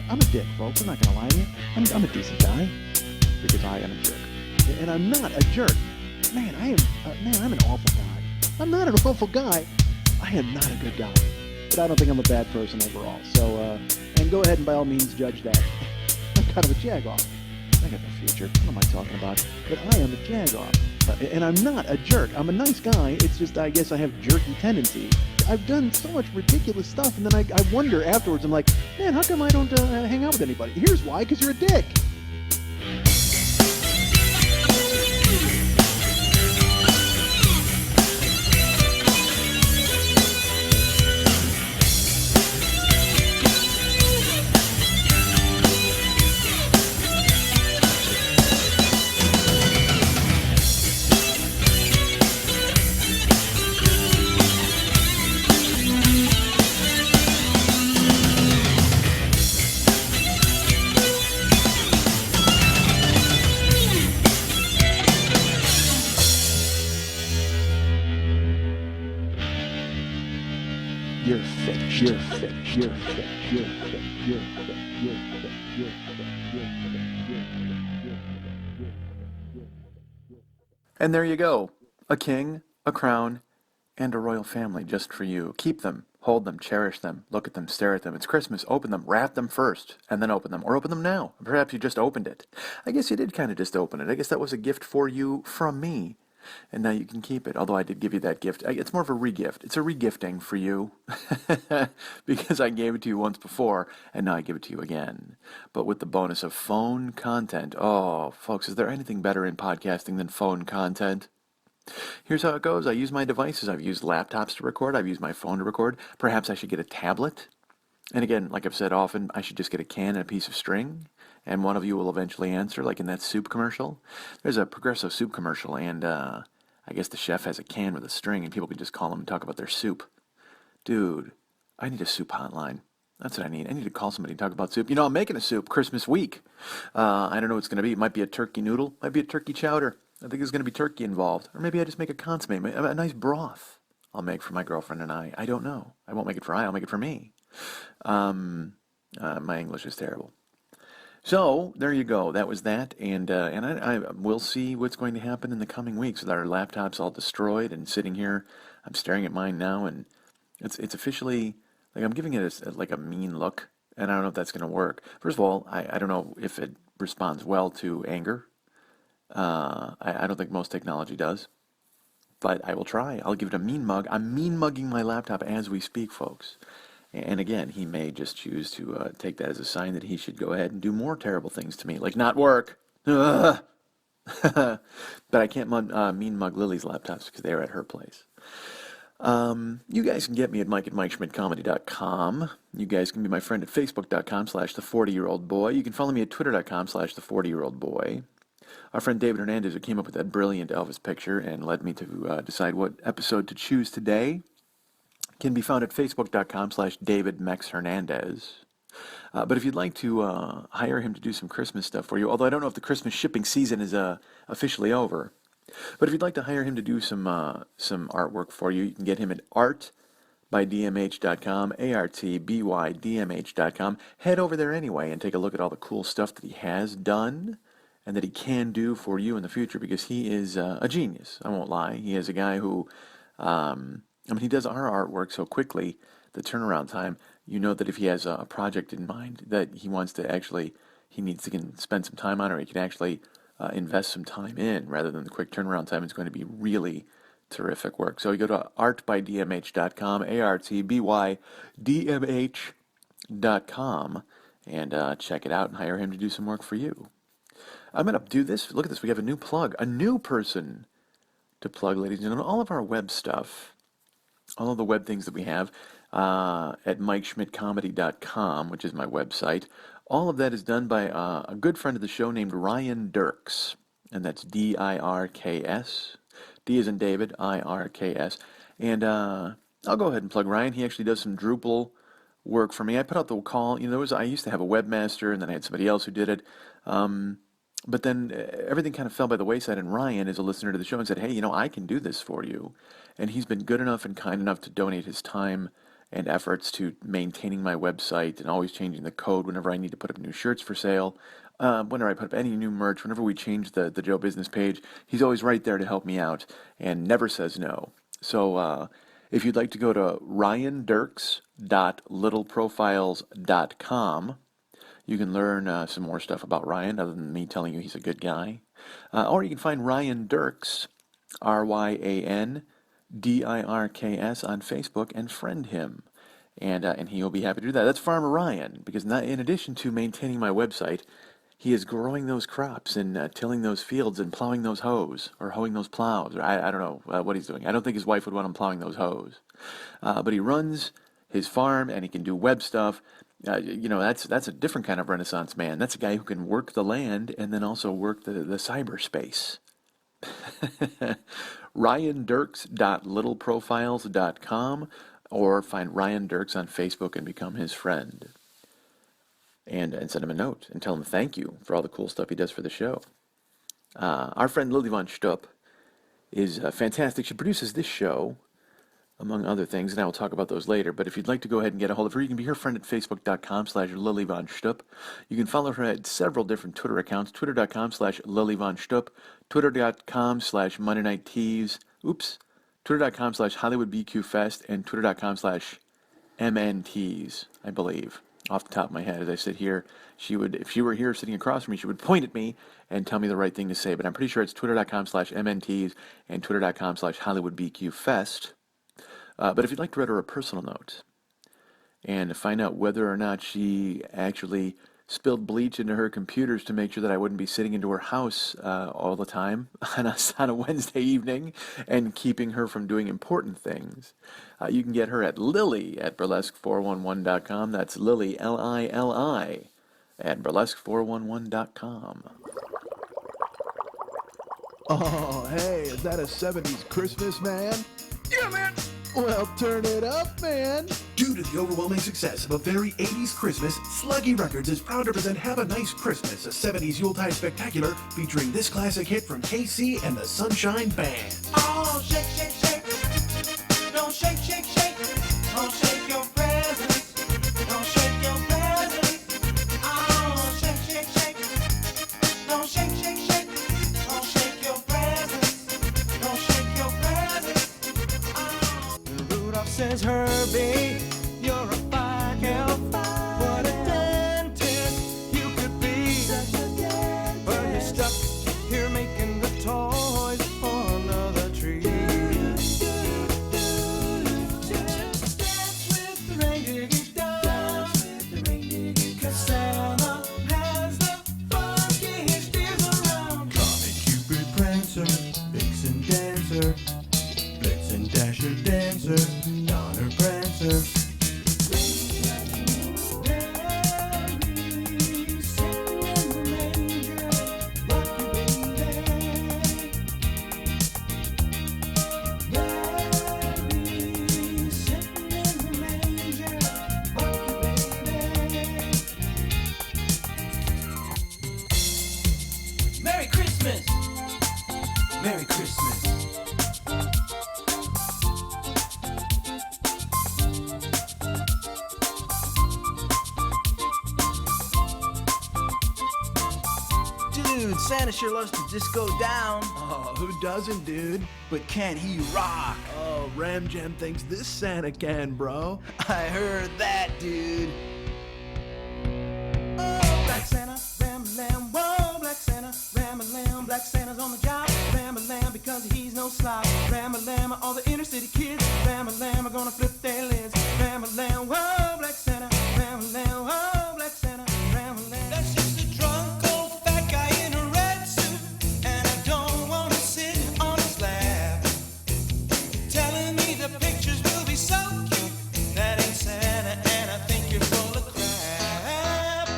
I'm a dick, folks. I'm not going to lie to you. I'm a decent guy. because I am a jerk. And I'm not a jerk. Man, I'm an awful guy. I'm not an awful guy. I am not a good guy. But I don't think I'm a bad person overall. So, and go ahead and by all means judge that. I'm kind of a jagoff. I got no future. What am I talking about? But I am a jagoff. And I'm not a jerk. I'm a nice guy. It's just I guess I have jerky tendencies. I've done so much ridiculous stuff, and then I wonder afterwards, I'm like, man, how come I don't hang out with anybody? Here's why, because you're a dick. You're finished. You're finished. You're finished. You're finished. You're finished. You're finished. You're finished. And there you go. A king, a crown, and a royal family just for you. Keep them, hold them, cherish them, look at them, stare at them. It's Christmas. Open them, wrap them first, and then open them. Or open them now. Perhaps you just opened it. I guess you did kind of just open it. I guess that was a gift for you from me. And now you can keep it, although I did give you that gift. It's more of a regift. It's a regifting for you because I gave it to you once before, and now I give it to you again. But with the bonus of phone content. Oh, folks, is there anything better in podcasting than phone content? Here's how it goes. I use my devices. I've used laptops to record. I've used my phone to record. Perhaps I should get a tablet. And again, like I've said often, I should just get a can and a piece of string. And one of you will eventually answer, like in that soup commercial. There's a Progresso soup commercial, and I guess the chef has a can with a string, and people can just call him and talk about their soup. Dude, I need a soup hotline. That's what I need. I need to call somebody and talk about soup. You know, I'm making a soup Christmas week. I don't know what it's going to be. It might be a turkey noodle. Might be a turkey chowder. I think there's going to be turkey involved. Or maybe I just make a consomme, a nice broth I'll make for my girlfriend and I. I don't know. I won't make it for I'll make it for me. My English is terrible. So there you go. That was that, and I will see what's going to happen in the coming weeks with our laptops all destroyed and sitting here. I'm staring at mine now, and it's officially like I'm giving it like a mean look, and I don't know if that's going to work. First of all, I don't know if it responds well to anger. I don't think most technology does, but I will try. I'll give it a mean mug. I'm mean mugging my laptop as we speak, folks. And again, he may just choose to take that as a sign that he should go ahead and do more terrible things to me, like not work. But I can't mean mug Lily's laptops because they're at her place. You guys can get me at Mike at MikeSchmidtComedy.com. You guys can be my friend at Facebook.com/the40-year-old-boy. You can follow me at Twitter.com/the40-year-old-boy. Our friend David Hernandez, who came up with that brilliant Elvis picture and led me to decide what episode to choose today, can be found at Facebook.com/DavidMexHernandez. But if you'd like to hire him to do some Christmas stuff for you, although I don't know if the Christmas shipping season is officially over, but if you'd like to hire him to do some artwork for you, you can get him at artbydmh.com, artbydmh.com. Head over there anyway and take a look at all the cool stuff that he has done and that he can do for you in the future, because he is a genius. I won't lie. He is a guy who, he does our artwork so quickly, the turnaround time, you know that if he has a project in mind that he wants to actually, he needs to spend some time on, or he can actually invest some time in, rather than the quick turnaround time, it's going to be really terrific work. So you go to artbydmh.com, artbydmh.com, and check it out and hire him to do some work for you. I'm going to do this. Look at this. We have a new plug, a new person to plug, ladies and gentlemen. All of our web stuff, all of the web things that we have at MikeSchmidtComedy.com, which is my website, all of that is done by a good friend of the show named Ryan Dirks, and that's D-I-R-K-S. D as in David, I-R-K-S. And I'll go ahead and plug Ryan. He actually does some Drupal work for me. I put out the call. I used to have a webmaster, and then I had somebody else who did it. But then everything kind of fell by the wayside, and Ryan is a listener to the show and said, hey, I can do this for you. And he's been good enough and kind enough to donate his time and efforts to maintaining my website and always changing the code whenever I need to put up new shirts for sale. Whenever I put up any new merch, whenever we change the Joe Business page, he's always right there to help me out and never says no. So if you'd like to go to ryandirks.littleprofiles.com, you can learn some more stuff about Ryan other than me telling you he's a good guy. Or you can find Ryan Dirks, RyanDirks on Facebook and friend him. And he will be happy to do that. That's Farmer Ryan, because in addition to maintaining my website, he is growing those crops and tilling those fields and plowing those hoes or hoeing those plows. Or I don't know what he's doing. I don't think his wife would want him plowing those hoes. But he runs his farm and he can do web stuff. That's a different kind of Renaissance man. That's a guy who can work the land and then also work the cyberspace. ryandirks.littleprofiles.com, or find Ryan Dirks on Facebook and become his friend. And send him a note and tell him thank you for all the cool stuff he does for the show. Our friend Lily Von Stupp is fantastic. She produces this show, among other things, and I will talk about those later. But if you'd like to go ahead and get a hold of her, you can be her friend at facebook.com/Lily Von Stupp. You can follow her at several different Twitter accounts, twitter.com/Lily Von Stupp, twitter.com/Monday Night Teas, twitter.com/HollywoodBQFest, and twitter.com/MNTees, I believe. Off the top of my head, as I sit here, if she were here sitting across from me, she would point at me and tell me the right thing to say. But I'm pretty sure it's twitter.com/MNTees and twitter.com/HollywoodBQFest. But if you'd like to write her a personal note and find out whether or not she actually spilled bleach into her computers to make sure that I wouldn't be sitting into her house all the time on a Wednesday evening and keeping her from doing important things, you can get her at Lily at burlesque411.com. That's Lily, Lili, at burlesque411.com. Oh, hey, is that a 70s Christmas, man? Yeah, man! Well, turn it up, man! Due to the overwhelming success of a very 80s Christmas, Sluggy Records is proud to present Have a Nice Christmas, a 70s Yuletide spectacular featuring this classic hit from KC and the Sunshine Band. Oh, shake, shake, shake. Don't shake, shake, shake. Don't shake your presents. Don't shake your presents. Oh, shake, shake, shake. Don't shake, shake, shake. Don't shake your presents. Don't shake your presents. Oh. Rudolph says, Herbie, you're a fine elf. What a dentist you could be. But you're stuck here making the toys for another tree. Dance with the ring-diggy dolls, 'cause Santa has the funkiest ears around. Comet, Cupid, Prancer, Vixen, Dancer, Blitzen, Dasher, Dancer, Donner, Prancer. Merry Christmas! Merry Christmas! Dude, Santa sure loves to disco down. Oh, who doesn't, dude? But can he rock? Oh, Ram Jam thinks this Santa can, bro. I heard that, dude. Oh, Black Santa, Ram-a-lam, whoa, Black Santa, Ram-a-lam, Black Santa's on the job, Ram-a-lam, because he's no slouch, Ram-a-lam, all the inner city kids, Ram-a-lam are gonna flip their lids, Ram-a-lam, whoa, Black Santa, Ram-a-lam, whoa, Black Santa, Ram-a-lam. That's just a drunk old fat guy in a red suit, and I don't wanna sit on his lap, telling me the pictures will be so cute, that ain't Santa, and I think you're full of crap.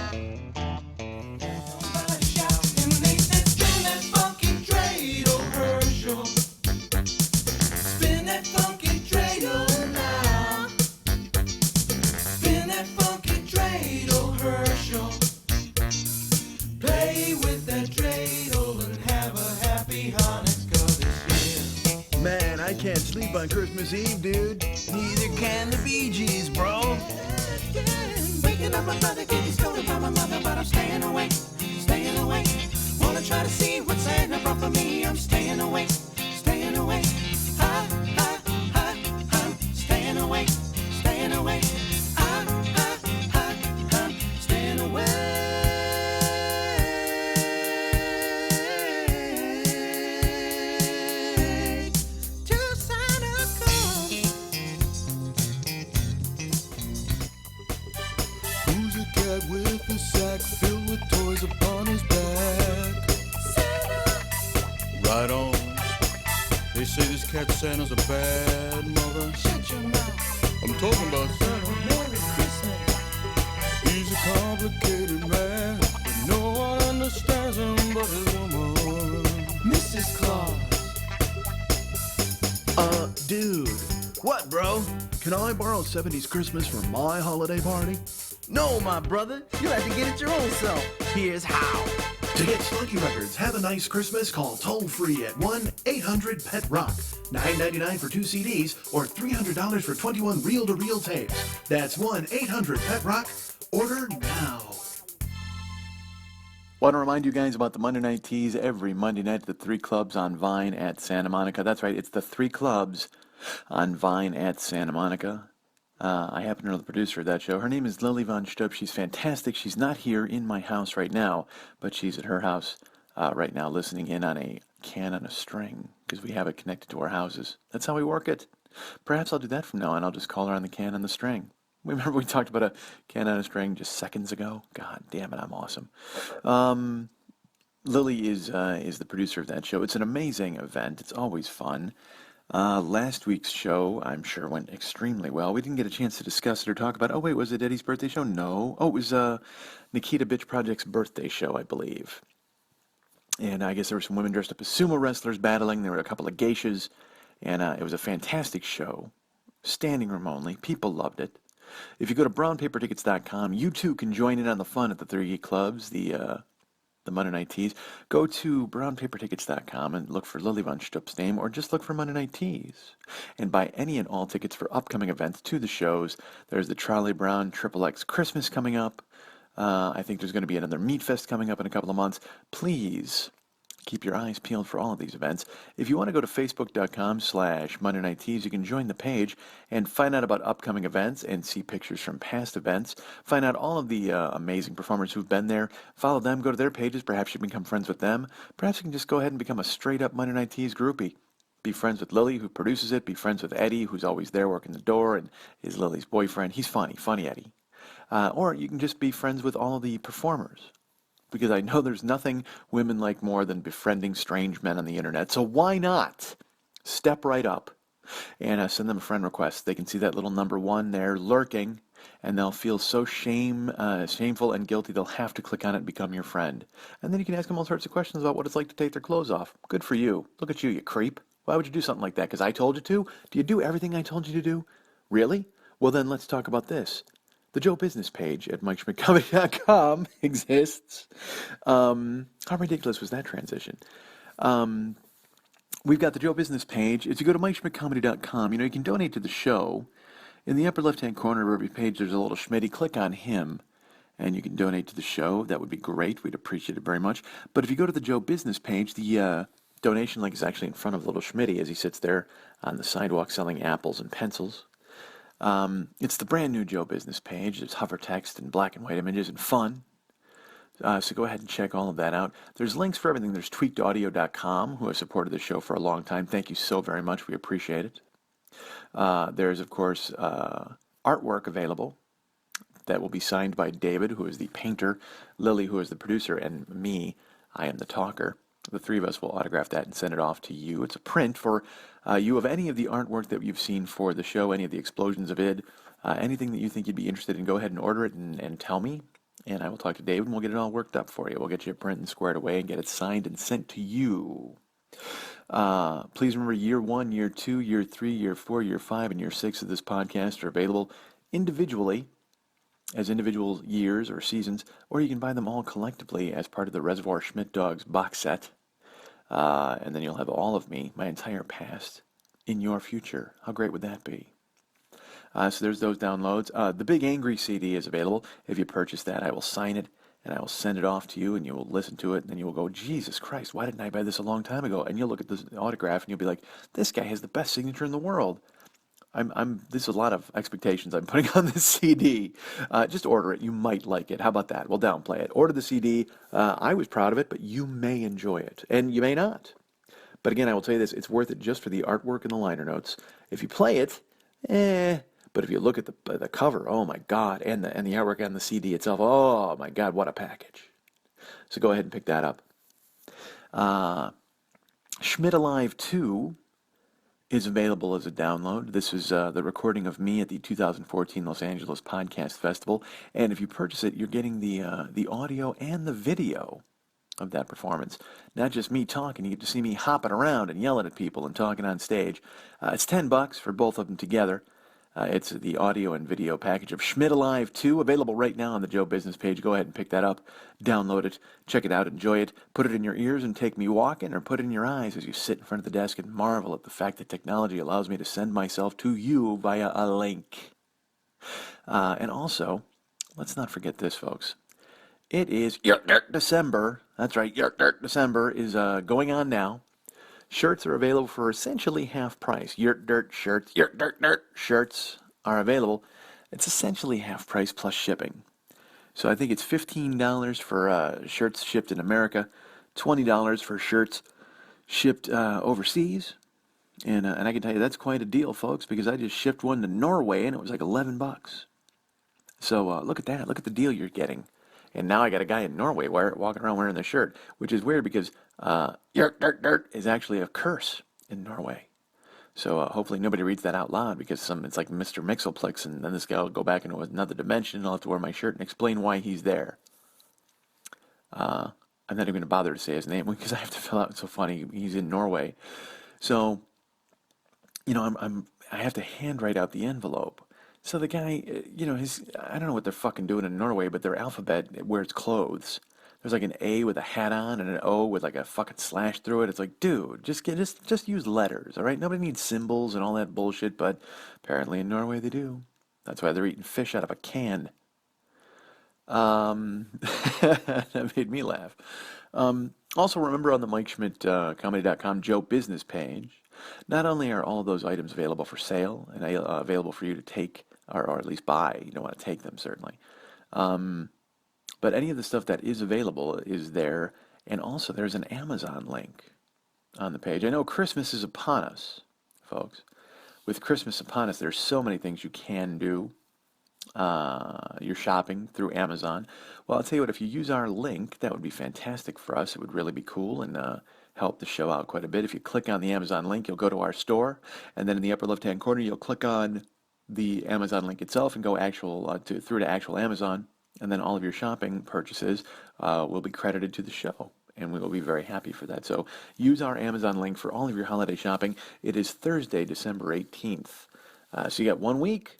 Somebody shout, and they said, spin that funky dreidel, Herschel. Spin that funky dreidel now. Spin that funky dreidel, Herschel. Play with that dreidel and have a happy Hanukkah this year. Man, I can't sleep on Christmas Eve, dude. Neither can the Bee Gees, Love my brother, get scolded by my mother, but I'm staying away, staying away. Wanna try to see what Santa brought for me. I'm staying away, staying away. I'm staying away, staying away. I'm staying away. Till Santa comes. Who's a cat with a sack filled with toys upon his back? Santa. Right on. They say this cat Santa's a bad mother. Shut your mouth. I'm talking about Santa. Merry Christmas. He's a complicated man, but no one understands him but his woman, Mrs. Claus. Dude. What, bro? Can I borrow 70s Christmas for my holiday party? No, my brother. You'll have to get it your own self. Here's how. To get Sluggy Records Have a Nice Christmas, call toll-free at 1-800-PET-ROCK. $9.99 for 2 CDs or $300 for 21 reel-to-reel tapes. That's 1-800-PET-ROCK. Order now. Want to remind you guys about the Monday Night Teas every Monday night at the 3 Clubs on Vine at Santa Monica. That's right, it's the 3 Clubs on Vine at Santa Monica. I happen to know the producer of that show. Her name is Lily Von Stupp. She's fantastic. She's not here in my house right now, but she's at her house right now listening in on a can on a string because we have it connected to our houses. That's how we work it. Perhaps I'll do that from now on. I'll just call her on the can on the string. Remember we talked about a can on a string just seconds ago? God damn it, I'm awesome. Lily is the producer of that show. It's an amazing event. It's always fun. Last week's show, I'm sure, went extremely well. We didn't get a chance to discuss it or talk about it. Oh, wait, was it Eddie's birthday show? No. Oh, it was Nikita Bitch Project's birthday show, I believe. And I guess there were some women dressed up as sumo wrestlers battling. There were a couple of geishas. And it was a fantastic show. Standing room only. People loved it. If you go to brownpapertickets.com, you too can join in on the fun at the 3 Clubs, the Monday Night Teas. Go to brownpapertickets.com and look for Lily Von Stupp's name, or just look for Monday Night Teas. And buy any and all tickets for upcoming events to the shows. There's the Charlie Brown XXX Christmas coming up. I think there's going to be another Meat Fest coming up in a couple of months. Please keep your eyes peeled for all of these events. If you want to go to facebook.com/Monday Night Teas, you can join the page and find out about upcoming events and see pictures from past events. Find out all of the amazing performers who've been there. Follow them, go to their pages. Perhaps you can become friends with them. Perhaps you can just go ahead and become a straight-up Monday Night Teas groupie. Be friends with Lily, who produces it. Be friends with Eddie, who's always there working the door and is Lily's boyfriend. He's funny Eddie. Or you can just be friends with all of the performers. Because I know there's nothing women like more than befriending strange men on the internet. So why not step right up and send them a friend request? They can see that little number 1 there lurking, and they'll feel so shameful and guilty they'll have to click on it and become your friend. And then you can ask them all sorts of questions about what it's like to take their clothes off. Good for you. Look at you, you creep. Why would you do something like that? Because I told you to? Do you do everything I told you to do? Really? Well, then let's talk about this. The Joe Business page at MikeSchmidtComedy.com exists. How ridiculous was that transition? We've got the Joe Business page. If you go to MikeSchmidtComedy.com, you can donate to the show. In the upper left-hand corner of every page, there's a little Schmitty. Click on him, and you can donate to the show. That would be great. We'd appreciate it very much. But if you go to the Joe Business page, the donation link is actually in front of little Schmitty as he sits there on the sidewalk selling apples and pencils. It's the brand new Joe Business page. It's hover text and black and white images and fun. So go ahead and check all of that out. There's links for everything. There's tweakedaudio.com, who has supported the show for a long time. Thank you so very much. We appreciate it. There's, of course, artwork available that will be signed by David, who is the painter, Lily, who is the producer, and me, I am the talker. The 3 of us will autograph that and send it off to you. It's a print for you of any of the artwork that you've seen for the show, any of the explosions of id, anything that you think you'd be interested in. Go ahead and order it and tell me, and I will talk to David, and we'll get it all worked up for you. We'll get you a print and squared away and get it signed and sent to you. Please remember, year 1, year 2, year 3, year 4, year 5, and year 6 of this podcast are available individually as individual years or seasons, or you can buy them all collectively as part of the Reservoir Schmidt Dogs box set. And then you'll have all of me, my entire past, in your future. How great would that be? So there's those downloads. The Big Angry CD is available. If you purchase that, I will sign it and I will send it off to you, and you will listen to it, and then you will go, Jesus Christ, why didn't I buy this a long time ago? And you'll look at this autograph and you'll be like, this guy has the best signature in the world. This is a lot of expectations I'm putting on this CD. Just order it. You might like it. How about that? We'll downplay it. Order the CD. I was proud of it, but you may enjoy it, and you may not. But again, I will tell you this: it's worth it just for the artwork and the liner notes. If you play it, But if you look at the cover, oh my God, and the artwork on the CD itself, oh my God, what a package! So go ahead and pick that up. Schmidt Alive 2 is available as a download. This is the recording of me at the 2014 Los Angeles Podcast Festival, and if you purchase it, you're getting the audio and the video of that performance. Not just me talking, you get to see me hopping around and yelling at people and talking on stage. It's $10 for both of them together. It's the audio and video package of Schmidt Alive 2, available right now on the Joe Business page. Go ahead and pick that up, download it, check it out, enjoy it, put it in your ears and take me walking, or put it in your eyes as you sit in front of the desk and marvel at the fact that technology allows me to send myself to you via a link. And also, let's not forget this, folks. It is Yerk Dirt December. That's right, Yerk Dirt December is going on now. Shirts are available for essentially half price. Yerk Dirt shirts, Yerk Dirt shirts are available. It's essentially half price plus shipping. So I think it's $15 for shirts shipped in America, $20 for shirts shipped overseas. And I can tell you that's quite a deal, folks, because I just shipped one to Norway and it was like $11. So look at that. Look at the deal you're getting. And now I got a guy in Norway walking around wearing the shirt, which is weird because Yerk Dirt is actually a curse in Norway. So hopefully nobody reads that out loud, because it's like Mr. Mixelplex, and then this guy will go back into another dimension and I'll have to wear my shirt and explain why he's there. I'm not even going to bother to say his name because I have to fill out. It's so funny. He's in Norway. So, I have to handwrite out the envelope. So the guy, I don't know what they're fucking doing in Norway, but their alphabet wears clothes. There's like an A with a hat on and an O with like a fucking slash through it. It's like, dude, just use letters, all right? Nobody needs symbols and all that bullshit, but apparently in Norway they do. That's why they're eating fish out of a can. That made me laugh. Also, remember on the MikeSchmidtComedy.com Joe Business page, not only are all those items available for sale and available for you to take, or at least buy, you don't want to take them certainly, but any of the stuff that is available is there, and also there's an Amazon link on the page. I know Christmas is upon us, folks. With Christmas upon us, there's so many things you can do. You're shopping through Amazon. Well, I'll tell you what, if you use our link, that would be fantastic for us. It would really be cool and help the show out quite a bit. If you click on the Amazon link, you'll go to our store, and then in the upper left-hand corner, you'll click on the Amazon link itself and go through to actual Amazon, and then all of your shopping purchases will be credited to the show, and we will be very happy for that. So use our Amazon link for all of your holiday shopping. It is Thursday, December 18th. So you got 1 week.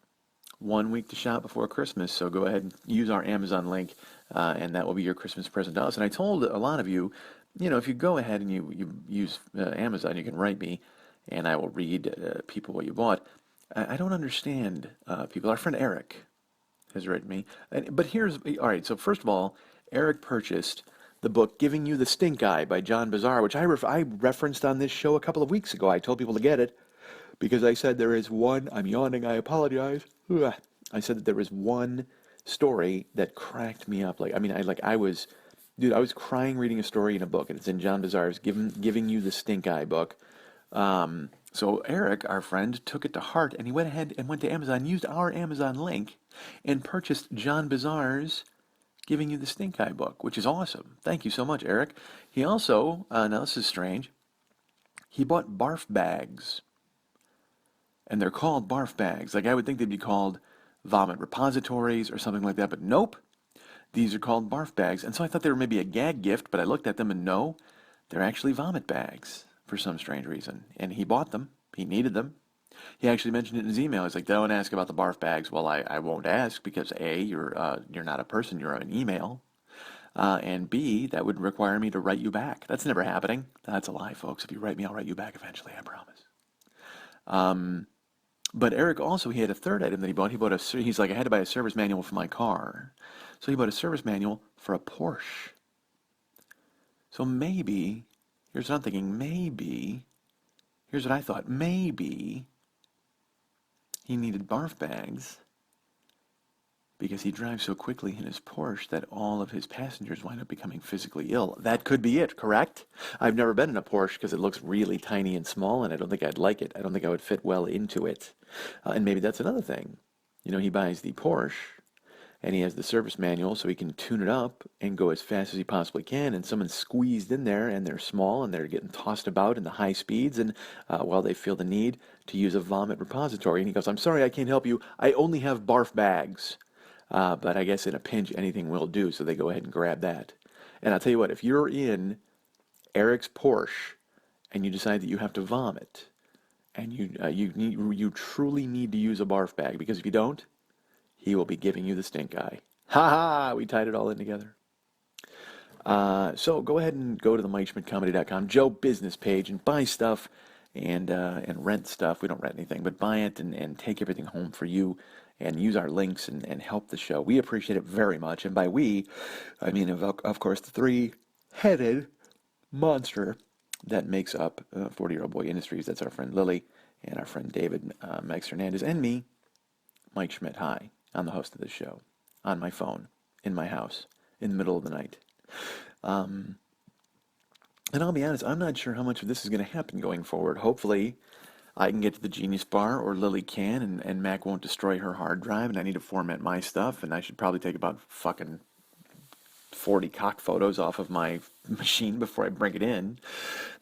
1 week to shop before Christmas, so go ahead and use our Amazon link, and that will be your Christmas present to us. And I told a lot of you, if you go ahead and you use Amazon, you can write me, and I will read people what you bought. I don't understand people. Our friend Eric has written me, but all right. So first of all, Eric purchased the book "Giving You the Stink Eye" by John Bazar, which I referenced on this show a couple of weeks ago. I told people to get it, because I said there is one, I'm yawning, I apologize. I said that there was one story that cracked me up. I was crying reading a story in a book, and it's in John Bazar's Giving You the Stink Eye book. So Eric, our friend, took it to heart, and he went ahead and went to Amazon, used our Amazon link, and purchased John Bazar's Giving You the Stink Eye book, which is awesome. Thank you so much, Eric. He also, now this is strange, he bought barf bags. And they're called barf bags. Like, I would think they'd be called vomit repositories or something like that, but nope. These are called barf bags. And so I thought they were maybe a gag gift, but I looked at them and no, they're actually vomit bags for some strange reason. And he bought them. He needed them. He actually mentioned it in his email. He's like, don't ask about the barf bags. Well, I won't ask because A, you're not a person, you're an email. And B, that would require me to write you back. That's never happening. That's a lie, folks. If you write me, I'll write you back eventually, I promise. But Eric also, he had a third item that he bought. He's like, I had to buy a service manual for my car. So he bought a service manual for a Porsche. So maybe, here's what I'm thinking, here's what I thought, maybe he needed barf bags because he drives so quickly in his Porsche that all of his passengers wind up becoming physically ill. That could be it, correct? I've never been in a Porsche because it looks really tiny and small, and I don't think I'd like it. I don't think I would fit well into it. And maybe that's another thing. You know, he buys the Porsche, and he has the service manual so he can tune it up and go as fast as he possibly can, and someone's squeezed in there, and they're small, and they're getting tossed about in the high speeds, and while they feel the need to use a vomit repository, and he goes, I'm sorry, I can't help you. I only have barf bags. But I guess in a pinch, anything will do, so they go ahead and grab that. And I'll tell you what, if you're in Eric's Porsche and you decide that you have to vomit, and you truly need to use a barf bag, because if you don't, he will be giving you the stink eye. Ha ha! We tied it all in together. So go ahead and go to the MikeSchmidtComedy.com Joe business page and buy stuff and rent stuff. We don't rent anything, but buy it and take everything home for you. And use our links and help the show. We appreciate it very much. And by we, I mean, of course, the three-headed monster that makes up 40-Year-Old Boy Industries. That's our friend Lily and our friend David, Max Hernandez, and me, Mike Schmidt. Hi, I'm the host of this show, on my phone, in my house, in the middle of the night. And I'll be honest, I'm not sure how much of this is going to happen going forward. Hopefully, I can get to the Genius Bar, or Lily can, and Mac won't destroy her hard drive, and I need to format my stuff, and I should probably take about fucking 40 cock photos off of my machine before I bring it in.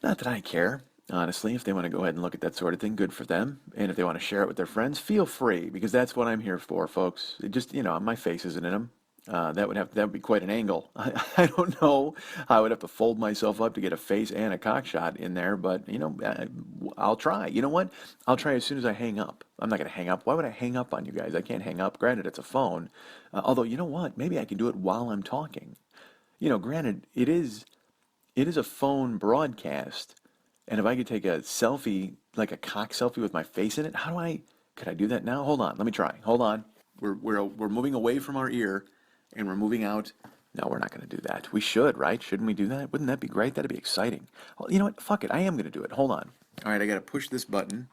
Not that I care, honestly. If they want to go ahead and look at that sort of thing, good for them. And if they want to share it with their friends, feel free, because that's what I'm here for, folks. It just, my face isn't in them. That would be quite an angle. I don't know how I would have to fold myself up to get a face and a cock shot in there, but I'll try. You know what? I'll try as soon as I hang up. I'm not going to hang up. Why would I hang up on you guys? I can't hang up. Granted, it's a phone. Although, you know what? Maybe I can do it while I'm talking. Granted, it is a phone broadcast, and if I could take a selfie, like a cock selfie with my face in it, could I do that now? Hold on. Let me try. Hold on. We're moving away from our ear. And we're moving out. No, we're not going to do that. We should, right? Shouldn't we do that? Wouldn't that be great? That'd be exciting. Well, you know what? Fuck it. I am going to do it. Hold on. All right, I got to push this button.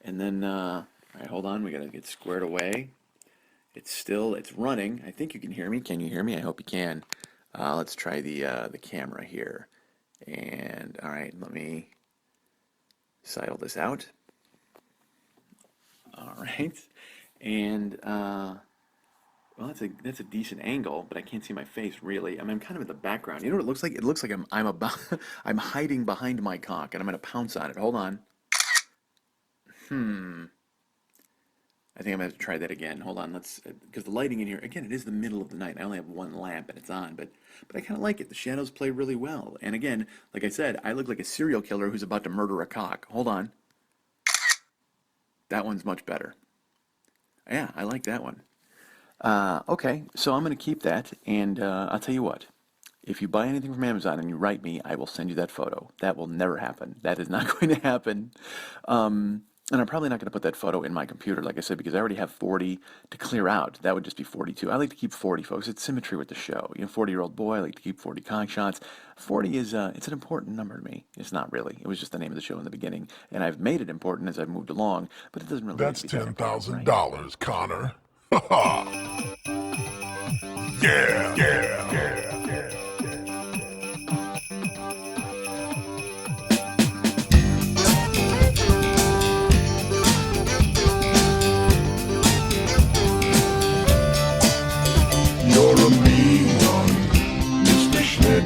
And then, all right, hold on. We got to get squared away. It's running. I think you can hear me. Can you hear me? I hope you can. Let's try the camera here. And, all right, let me sidle this out. All right. And, well, that's a decent angle, but I can't see my face really. I mean, I'm kind of in the background. You know what it looks like? It looks like I'm hiding behind my cock, and I'm gonna pounce on it. Hold on. I think I'm gonna have to try that again. Hold on. Because the lighting in here, again, it is the middle of the night. I only have one lamp and it's on, but I kind of like it. The shadows play really well. And again, like I said, I look like a serial killer who's about to murder a cock. Hold on. That one's much better. Yeah, I like that one. Okay, so I'm going to keep that, and I'll tell you what. If you buy anything from Amazon and you write me, I will send you that photo. That will never happen. That is not going to happen. And I'm probably not going to put that photo in my computer, like I said, because I already have 40 to clear out. That would just be 42. I like to keep 40, folks. It's symmetry with the show. 40-year-old boy, I like to keep 40 cock shots. 40 is, it's an important number to me. It's not really. It was just the name of the show in the beginning, and I've made it important as I've moved along, but it doesn't really... That's $10,000, Connor. Yeah. You're a mean one, Mr. Schmidt.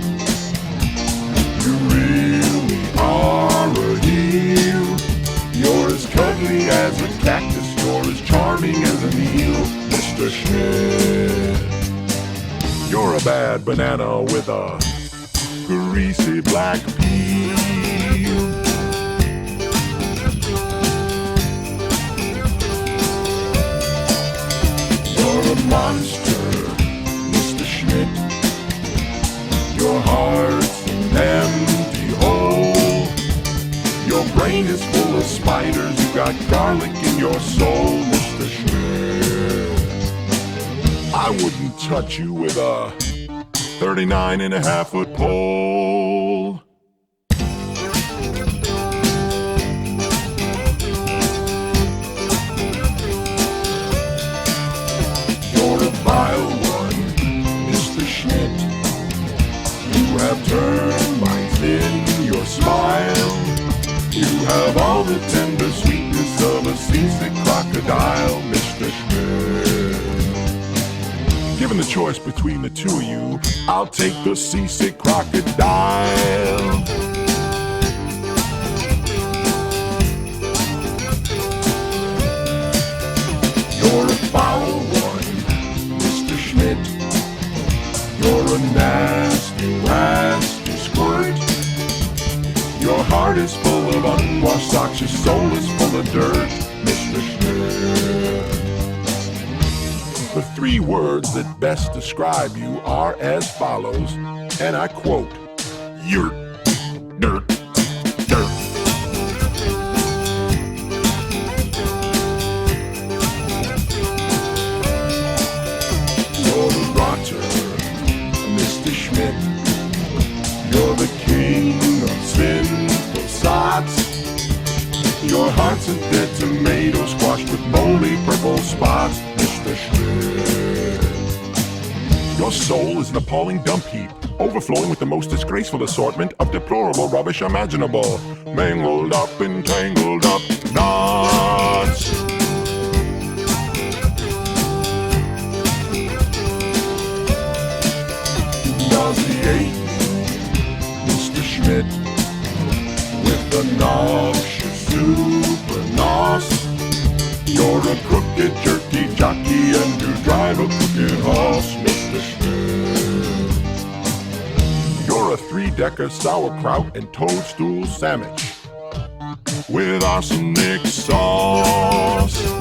You really are a heel. You're as cuddly as a cactus. You're as charming as an eel, Mr. Schmidt. You're a bad banana with a greasy black peel. You're a monster, Mr. Schmidt. Your heart's an empty hole. Your brain is full of spiders. You got garlic in your soul, Mr. Schmidt. I wouldn't touch you with a 39.5-foot pole. You're a vile one, Mr. Schmidt. You have termites in your smile. You have all the tender sweetness of a seasick crocodile, Mr. Schmidt. Given the choice between the two of you, I'll take the seasick crocodile. You're a foul one, Mr. Schmidt. You're a nasty, nasty squirt. Your heart is full of unwashed socks, your soul is full of dirt, Mr. Schmidt. The three words that best describe you are as follows, and I quote, "You're dirt, dirt." You're the rotter, Mr. Schmidt. You're the king of sinful sots. Your heart's a dead tomato squashed with moldy purple spots, Mr. Schmidt. Your soul is an appalling dump heap, overflowing with the most disgraceful assortment of deplorable rubbish imaginable, mangled up and tangled up knots. Nauseate, Mr. Schmidt, with the noxious super nos. You're a crooked jerky jockey and you drive a crooked horse, Mr. Schmidt. You're a three-decker sauerkraut and toadstool sandwich with arsenic sauce.